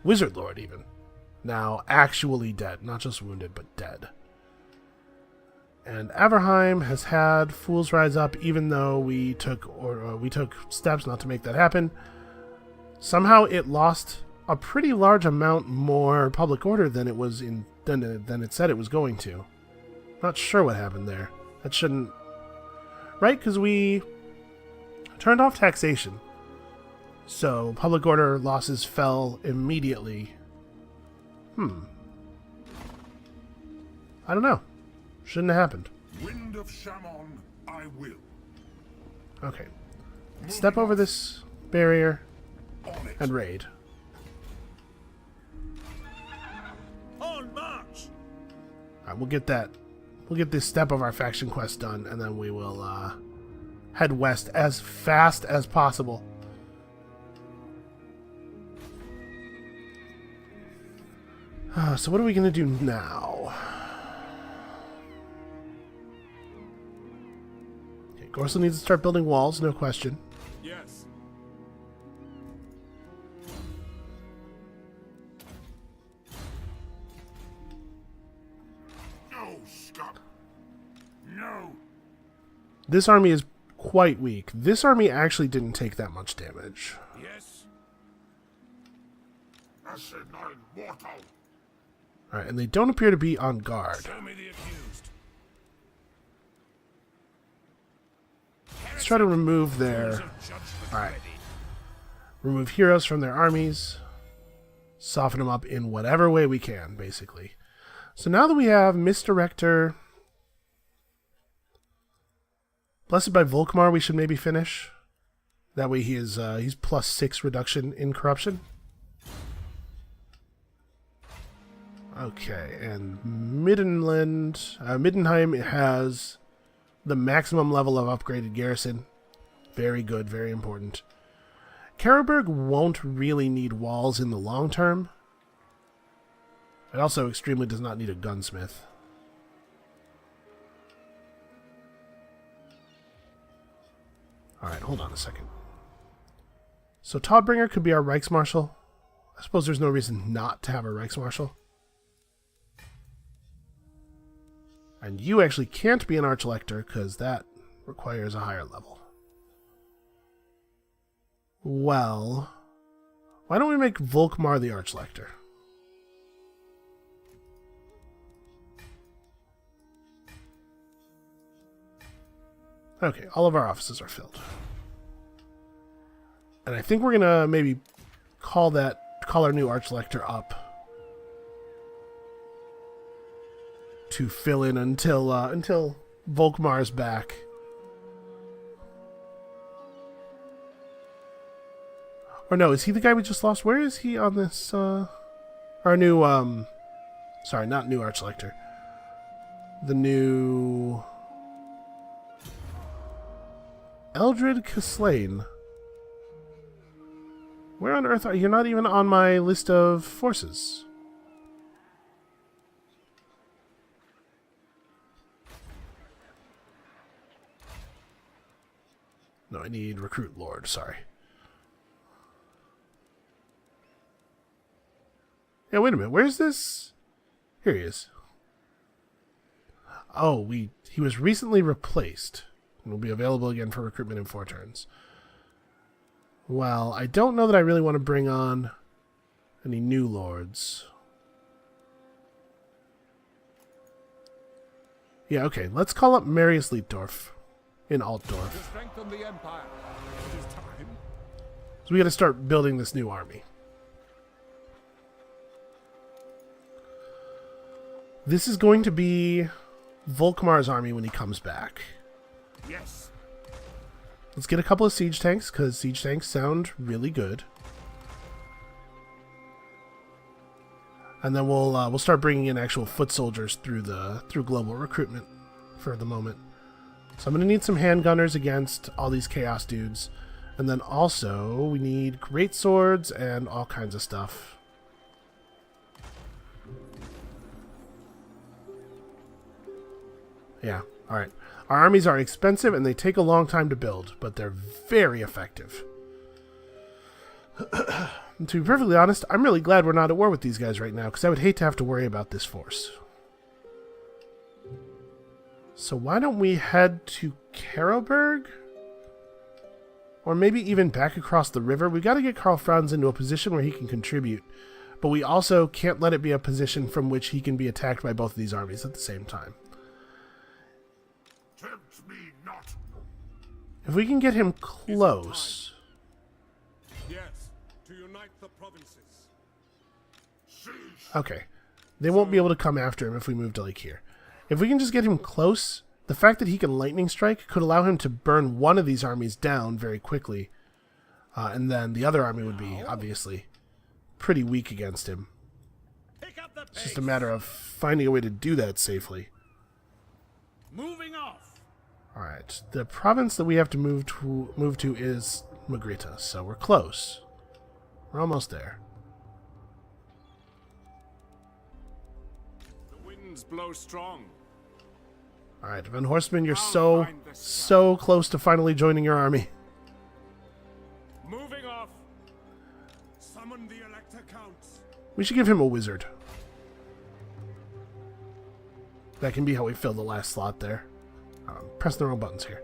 Speaker 1: Wizard Lord, even. Now actually dead. Not just wounded, but dead. And Averheim has had Fools Rise Up, even though we took steps not to make that happen. Somehow it lost a pretty large amount more public order than it was than it said it was going to. Not sure what happened there. That shouldn't... Right, because we turned off taxation. So public order losses fell immediately. I don't know. Shouldn't have happened.
Speaker 3: Wind of Shammon, I will.
Speaker 1: Okay. Step over this barrier
Speaker 3: On it.
Speaker 1: and raid.
Speaker 2: On march!
Speaker 1: Alright, we'll get that. We'll get this step of our faction quest done, and then we will head west as fast as possible. So what are we going to do now? Okay, Gorsa needs to start building walls, no question.
Speaker 4: Yes.
Speaker 3: No, scum. No.
Speaker 1: This army is quite weak. This army actually didn't take that much damage.
Speaker 2: Yes.
Speaker 3: Asinine mortal.
Speaker 1: Alright, and they don't appear to be on guard.
Speaker 2: Show me the accused.
Speaker 1: Let's try to remove their...
Speaker 2: Judgment
Speaker 1: Alright.
Speaker 2: ready.
Speaker 1: Remove heroes from their armies. Soften them up in whatever way we can, basically. So now that we have Misdirector... Blessed by Volkmar, we should maybe finish. That way he's +6 reduction in corruption. Okay, and Middenheim has the maximum level of upgraded garrison. Very good, very important. Karlberg won't really need walls in the long term. It also extremely does not need a gunsmith. Alright, hold on a second. So Todbringer could be our Reichsmarschall. I suppose there's no reason not to have a Reichsmarschall. And you actually can't be an Archlector, because that requires a higher level. Well, why don't we make Volkmar the Archlector? Okay, all of our offices are filled. And I think we're gonna maybe call our new Archlector up to fill in until Volkmar's back. Or no, is he the guy we just lost? Where is he on this our new sorry, not new Archlector. The new Eldred Caslain. Where on earth are you? You're not even on my list of forces. No, I need Recruit Lord, sorry. Yeah, wait a minute, where's this? Here he is. Oh, he was recently replaced. And will be available again for recruitment in 4 turns. Well, I don't know that I really want to bring on any new lords. Yeah, okay, let's call up Marius Lietdorf in Altdorf.
Speaker 4: To strengthen the Empire. It is time.
Speaker 1: So we got to start building this new army. This is going to be Volkmar's army when he comes back.
Speaker 2: Yes.
Speaker 1: Let's get a couple of siege tanks, because siege tanks sound really good. And then we'll start bringing in actual foot soldiers through global recruitment for the moment. So I'm going to need some handgunners against all these chaos dudes. And then also we need great swords and all kinds of stuff. Yeah, alright. Our armies are expensive and they take a long time to build, but they're very effective. And to be perfectly honest, I'm really glad we're not at war with these guys right now, because I would hate to have to worry about this force. So why don't we head to Karlberg? Or maybe even back across the river. We've got to get Karl Franz into a position where he can contribute, but we also can't let it be a position from which he can be attacked by both of these armies at the same time.
Speaker 3: Tempt me not.
Speaker 1: If we can get him close...
Speaker 4: Yes. To unite the provinces.
Speaker 3: Siege.
Speaker 1: Okay. They won't be able to come after him if we move to like here. If we can just get him close, the fact that he can lightning strike could allow him to burn one of these armies down very quickly. And then the other army would be, obviously, pretty weak against him.
Speaker 2: Pick up the
Speaker 1: It's just a matter of finding a way to do that safely.
Speaker 2: Moving off.
Speaker 1: Alright, the province that we have to move to is Magrita, so we're close. We're almost there.
Speaker 4: The winds blow strong.
Speaker 1: Alright, Van Horseman, you're so close to finally joining your army.
Speaker 4: Moving off. Summon the Elector Counts.
Speaker 1: We should give him a wizard. That can be how we fill the last slot there. Press the wrong buttons here.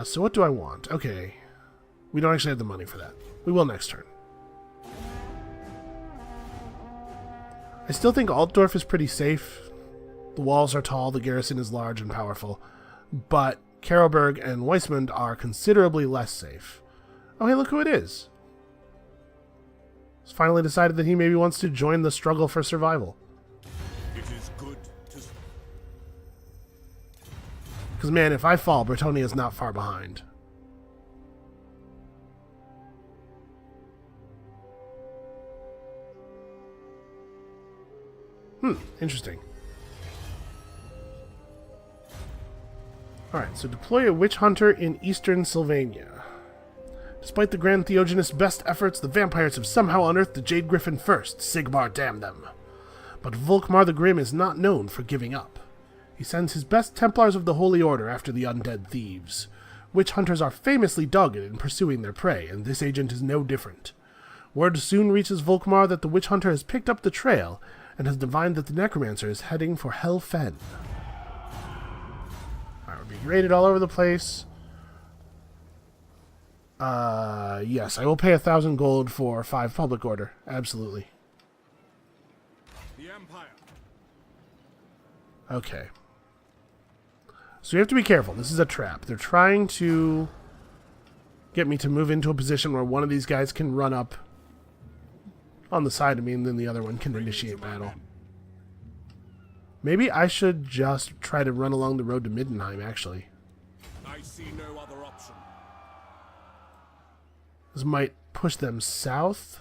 Speaker 1: So what do I want? Okay. We don't actually have the money for that. We will next turn. I still think Altdorf is pretty safe. The walls are tall, the garrison is large and powerful. But Karlberg and Weismund are considerably less safe. Oh, hey, look who it is. He's finally decided that he maybe wants to join the struggle for survival.
Speaker 4: It is good to...
Speaker 1: Because, man, if I fall, Bretonnia is not far behind. Interesting. Alright, so deploy a witch hunter in eastern Sylvania. Despite the Grand Theogenist's best efforts, the vampires have somehow unearthed the Jade Griffin first. Sigmar damn them. But Volkmar the Grim is not known for giving up. He sends his best Templars of the Holy Order after the undead thieves. Witch hunters are famously dogged in pursuing their prey, and this agent is no different. Word soon reaches Volkmar that the witch hunter has picked up the trail and has divined that the necromancer is heading for Hel Fen. Alright, we're being raided all over the place. Yes, I will pay 1,000 gold for 5 public order. Absolutely.
Speaker 4: The Empire.
Speaker 1: Okay. So you have to be careful. This is a trap. They're trying to get me to move into a position where one of these guys can run up on the side of me, and then the other one can initiate battle. Maybe I should just try to run along the road to Middenheim, actually.
Speaker 4: I see no other option.
Speaker 1: This might push them south.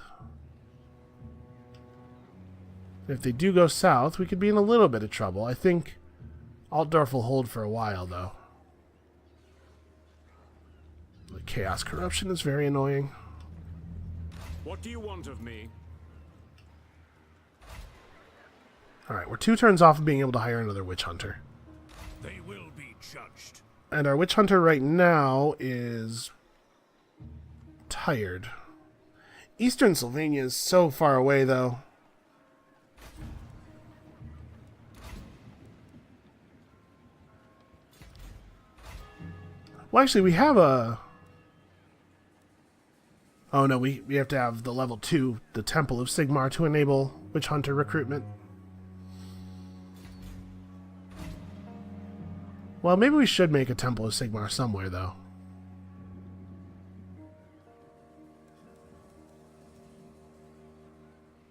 Speaker 1: If they do go south, we could be in a little bit of trouble. I think Altdorf will hold for a while, though. The chaos corruption is very annoying.
Speaker 4: What do you want of me?
Speaker 1: Alright, we're 2 turns off of being able to hire another witch hunter.
Speaker 2: They will be judged.
Speaker 1: And our witch hunter right now is tired. Eastern Sylvania is so far away, though. Well, actually, we have a... Oh, no, we have to have the level 2, the Temple of Sigmar, to enable witch hunter recruitment. Well, maybe we should make a Temple of Sigmar somewhere, though.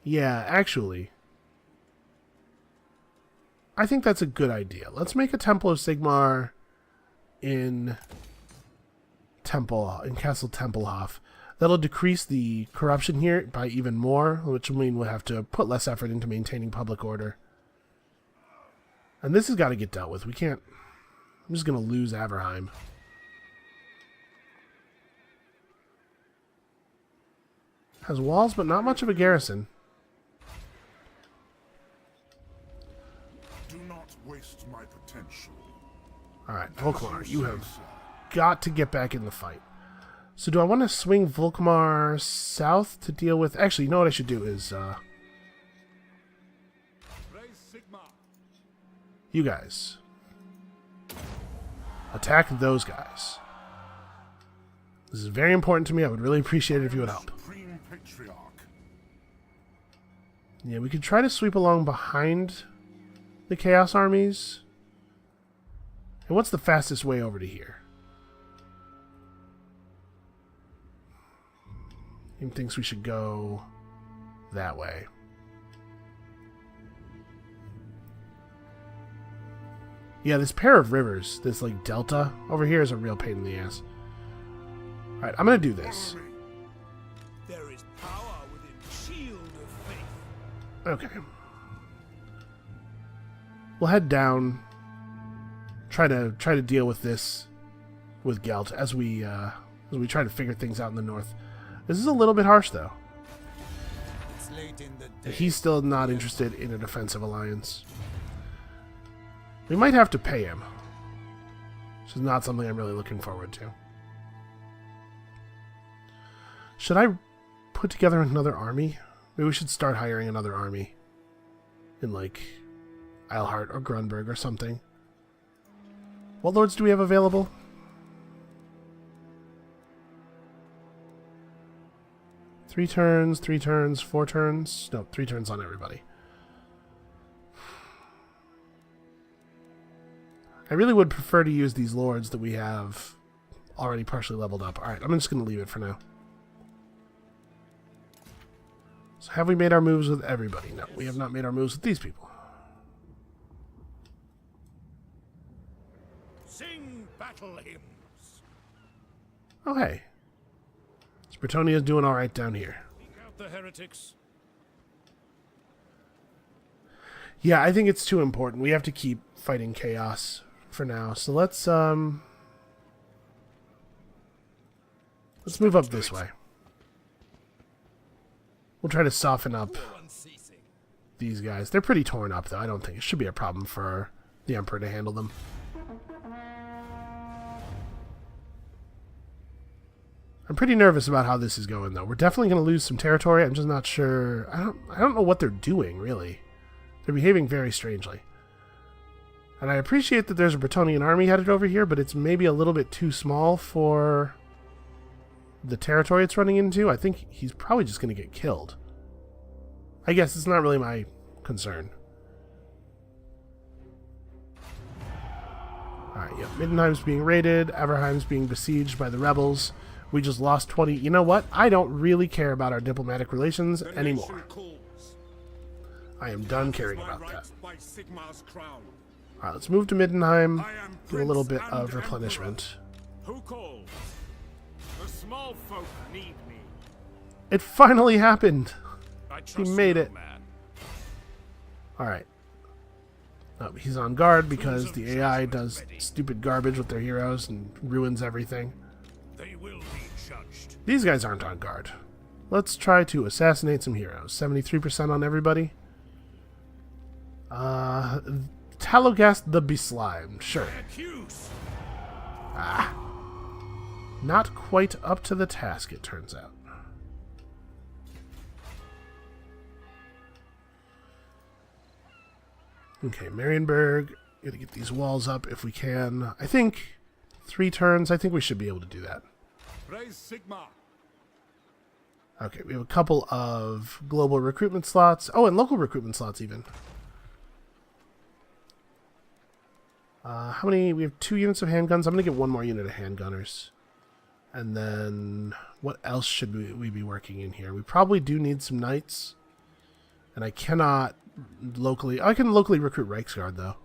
Speaker 1: Yeah, actually, I think that's a good idea. Let's make a Temple of Sigmar in Castle Tempelhof. That'll decrease the corruption here by even more, which will mean we'll have to put less effort into maintaining public order. And this has got to get dealt with. We can't... I'm just going to lose Averheim. Has walls, but not much of a garrison.
Speaker 3: Do not waste my potential.
Speaker 1: Alright, Volkmar, you have got to get back in the fight. So do I want to swing Volkmar south to deal with... Actually, you know what I should do is... you guys. Attack those guys. This is very important to me. I would really appreciate it if you would help.
Speaker 3: Supreme Patriarch.
Speaker 1: Yeah, we could try to sweep along behind the Chaos armies. And what's the fastest way over to here? He thinks we should go that way. Yeah, this pair of rivers, this like delta over here is a real pain in the ass. Alright, I'm gonna do this.
Speaker 2: There is power within shield of faith.
Speaker 1: Okay. We'll head down. Try to deal with this with Gelt as we try to figure things out in the north. This is a little bit harsh though.
Speaker 2: It's late in the day.
Speaker 1: He's still not interested in a defensive alliance. We might have to pay him. Which is not something I'm really looking forward to. Should I put together another army? Maybe we should start hiring another army. In like Eilhart or Grunberg or something. What lords do we have available? Three turns, 4 turns. No, 3 turns on everybody. I really would prefer to use these lords that we have already partially leveled up. Alright, I'm just going to leave it for now. So have we made our moves with everybody? No, we have not made our moves with these people.
Speaker 2: Sing battle hymns.
Speaker 1: Oh, hey. Bretonia's doing alright down here.
Speaker 2: Seek out the heretics.
Speaker 1: Yeah, I think it's too important. We have to keep fighting chaos for now. So let's move up this way. We'll try to soften up these guys. They're pretty torn up, though. I don't think it should be a problem for the Emperor to handle them. I'm pretty nervous about how this is going, though. We're definitely going to lose some territory. I'm just not sure. I don't know what they're doing, really. They're behaving very strangely. And I appreciate that there's a Bretonian army headed over here, but it's maybe a little bit too small for the territory it's running into. I think he's probably just going to get killed. I guess it's not really my concern. Alright, yeah. Middenheim's being raided. Everheim's being besieged by the rebels. We just lost 20. You know what? I don't really care about our diplomatic relations anymore. I am done caring about that. Alright, let's move to Middenheim. Do a little bit of replenishment.
Speaker 2: Who calls? The small folk need me.
Speaker 1: It finally happened. He made
Speaker 2: you,
Speaker 1: it.
Speaker 2: Man.
Speaker 1: Alright. Oh, he's on guard because the AI does stupid garbage with their heroes and ruins everything.
Speaker 2: They will be judged.
Speaker 1: These guys aren't on guard. Let's try to assassinate some heroes. 73% on everybody. Talogast the Beslimed. Sure. Ah. Not quite up to the task, it turns out. Okay, Marienburg. Gotta get these walls up if we can. I think 3 turns. I think we should be able to do that.
Speaker 3: Raise Sigma.
Speaker 1: Okay, we have a couple of global recruitment slots. Oh, and local recruitment slots even. How many? We have 2 units of handguns. I'm going to get 1 more unit of handgunners. And then what else should we be working in here? We probably do need some knights. And I cannot locally... I can locally recruit Reichsguard, though.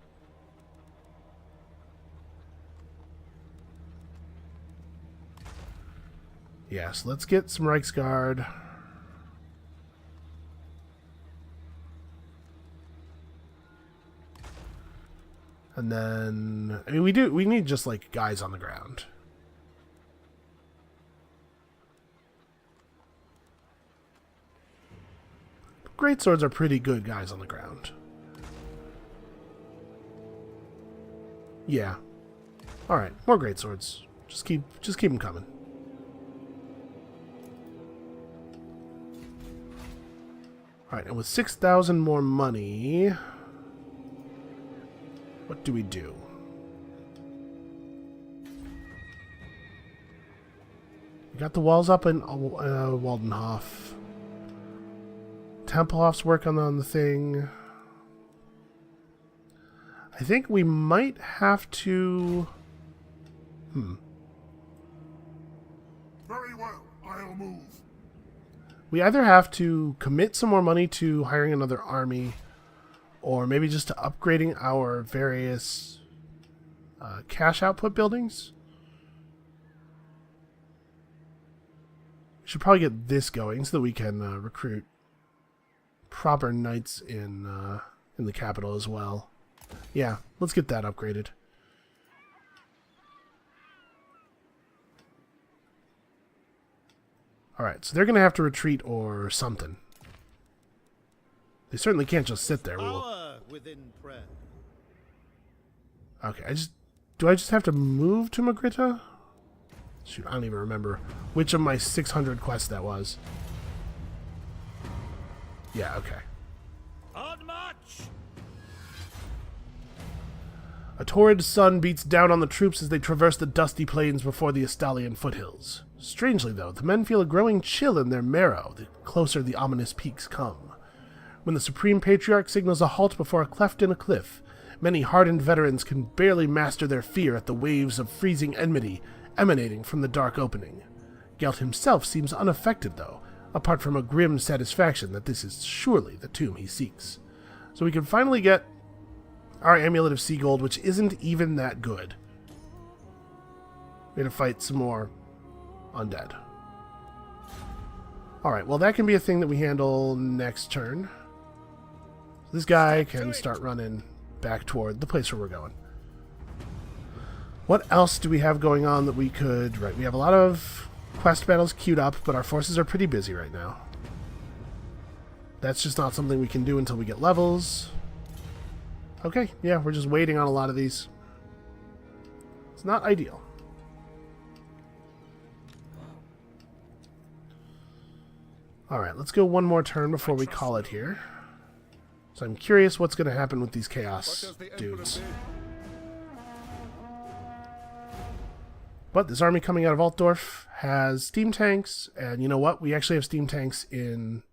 Speaker 1: Yes, let's get some Reichsguard. And then... I mean, we need just, like, guys on the ground. Greatswords are pretty good guys on the ground. Yeah. Alright, more greatswords. Just keep them coming. Alright, and with 6,000 more money... what do we do? We got the walls up in Waldenhof. Tempelhof's working on the thing. I think we might have to...
Speaker 3: Very well, I'll move.
Speaker 1: We either have to commit some more money to hiring another army, or maybe just to upgrading our various cash output buildings. We should probably get this going so that we can recruit proper knights in the capital as well. Yeah, let's get that upgraded. Alright, so they're going to have to retreat or something. They certainly can't just sit there.
Speaker 5: Power within prayer.
Speaker 1: Okay, do I just have to move to Magritta? Shoot, I don't even remember which of my 600 quests that was. Yeah, okay.
Speaker 2: On march!
Speaker 1: A torrid sun beats down on the troops as they traverse the dusty plains before the Estalian foothills. Strangely, though, the men feel a growing chill in their marrow the closer the ominous peaks come. When the Supreme Patriarch signals a halt before a cleft in a cliff, many hardened veterans can barely master their fear at the waves of freezing enmity emanating from the dark opening. Gelt himself seems unaffected, though, apart from a grim satisfaction that this is surely the tomb he seeks. So we can finally get our Amulet of Sea Gold, which isn't even that good. We're going to fight some more undead. Alright, well that can be a thing that we handle next turn. This guy can start running back toward the place where we're going. What else do we have going on that we could... Right, we have a lot of quest battles queued up, but our forces are pretty busy right now. That's just not something we can do until we get levels. Okay, yeah, we're just waiting on a lot of these. It's not ideal. Alright, let's go one more turn before we call it here. So I'm curious what's going to happen with these chaos dudes. But this army coming out of Altdorf has steam tanks, and you know what? We actually have steam tanks in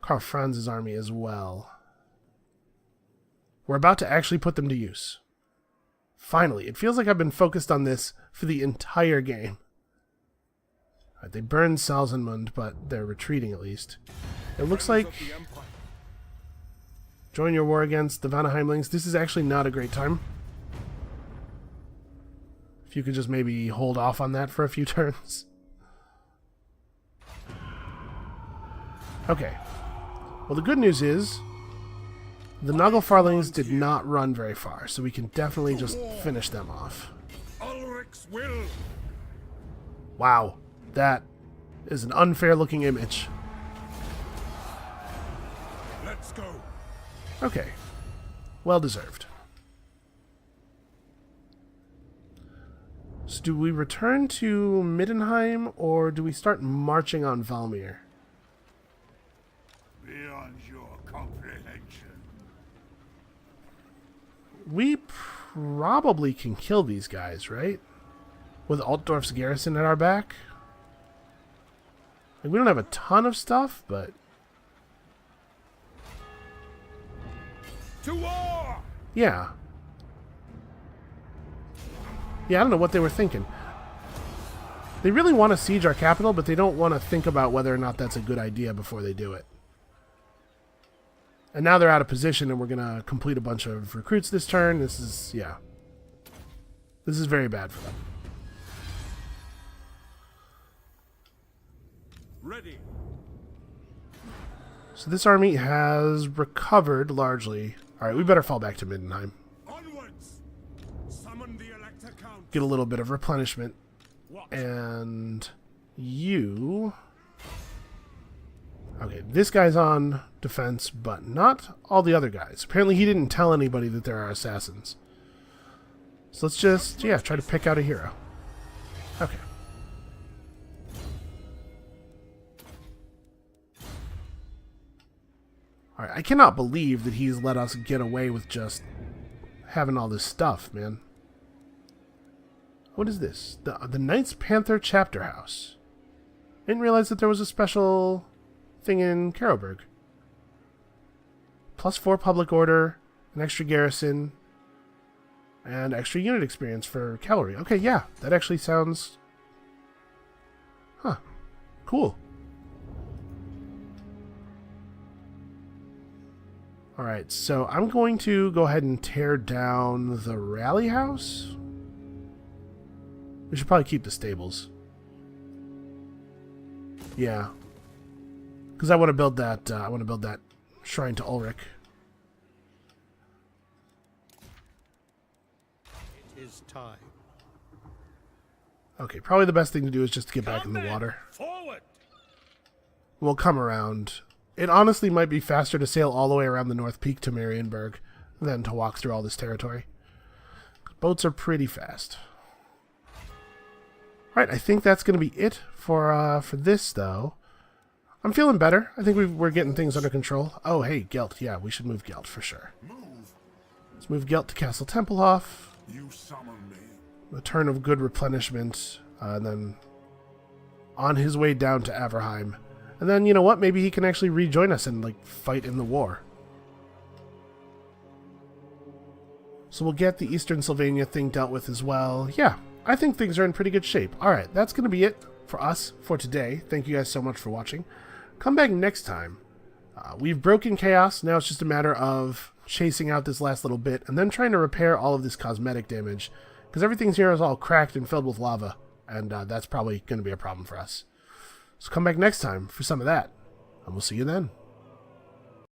Speaker 1: Karl Franz's army as well. We're about to actually put them to use. Finally, it feels like I've been focused on this for the entire game. Right, they burned Salzenmund, but they're retreating at least. It looks like... Join your war against the Vanaheimlings. This is actually not a great time. If you could just maybe hold off on that for a few turns. Okay. Well, the good news is the Nagelfarlings did not run very far, so we can definitely just finish them off.
Speaker 3: Ulrich's will.
Speaker 1: Wow. That is an unfair looking image.
Speaker 3: Let's go.
Speaker 1: Okay. Well deserved. So do we return to Middenheim, or do we start marching on Valmir?
Speaker 3: Beyond your comprehension.
Speaker 1: We probably can kill these guys, right? With Altdorf's garrison at our back? Like, we don't have a ton of stuff, but...
Speaker 3: To war!
Speaker 1: Yeah. Yeah, I don't know what they were thinking. They really want to siege our capital, but they don't want to think about whether or not that's a good idea before they do it. And now they're out of position, and we're going to complete a bunch of recruits this turn. This is, yeah. This is very bad for them.
Speaker 2: Ready.
Speaker 1: So this army has recovered largely. Alright, we better fall back to Middenheim.
Speaker 3: Onwards. Summon the Elector Count.
Speaker 1: Get a little bit of replenishment. And you... Okay, this guy's on defense, but not all the other guys. Apparently he didn't tell anybody that there are assassins. So let's just, yeah, try to pick out a hero. Okay. Alright, I cannot believe that he's let us get away with just having all this stuff, man. What is this? The Knights Panther Chapter House. I didn't realize that there was a special thing in Karlberg. +4 public order, an extra garrison, and extra unit experience for cavalry. Okay, yeah, that actually sounds... Huh. Cool. Alright, so I'm going to go ahead and tear down the rally house. We should probably keep the stables. Yeah. Because I want to build that, shrine to Ulrich.
Speaker 5: It is time.
Speaker 1: Okay, probably the best thing to do is just to get back in the water.
Speaker 2: Forward.
Speaker 1: We'll come around. It honestly might be faster to sail all the way around the North Peak to Marienburg than to walk through all this territory. Boats are pretty fast. Alright, I think that's going to be it for this, though. I'm feeling better. I think we're getting things under control. Oh, hey, Gelt. Yeah, we should move Gelt for sure. Let's move Gelt to Castle Tempelhof.
Speaker 3: You summon me.
Speaker 1: A turn of good replenishment. And then on his way down to Averheim. And then, you know what? Maybe he can actually rejoin us and, like, fight in the war. So we'll get the Eastern Sylvania thing dealt with as well. Yeah, I think things are in pretty good shape. Alright, that's going to be it for us for today. Thank you guys so much for watching. Come back next time. We've broken chaos. Now it's just a matter of chasing out this last little bit and then trying to repair all of this cosmetic damage. Because everything here is all cracked and filled with lava. And that's probably going to be a problem for us. So come back next time for some of that. And we'll see you then.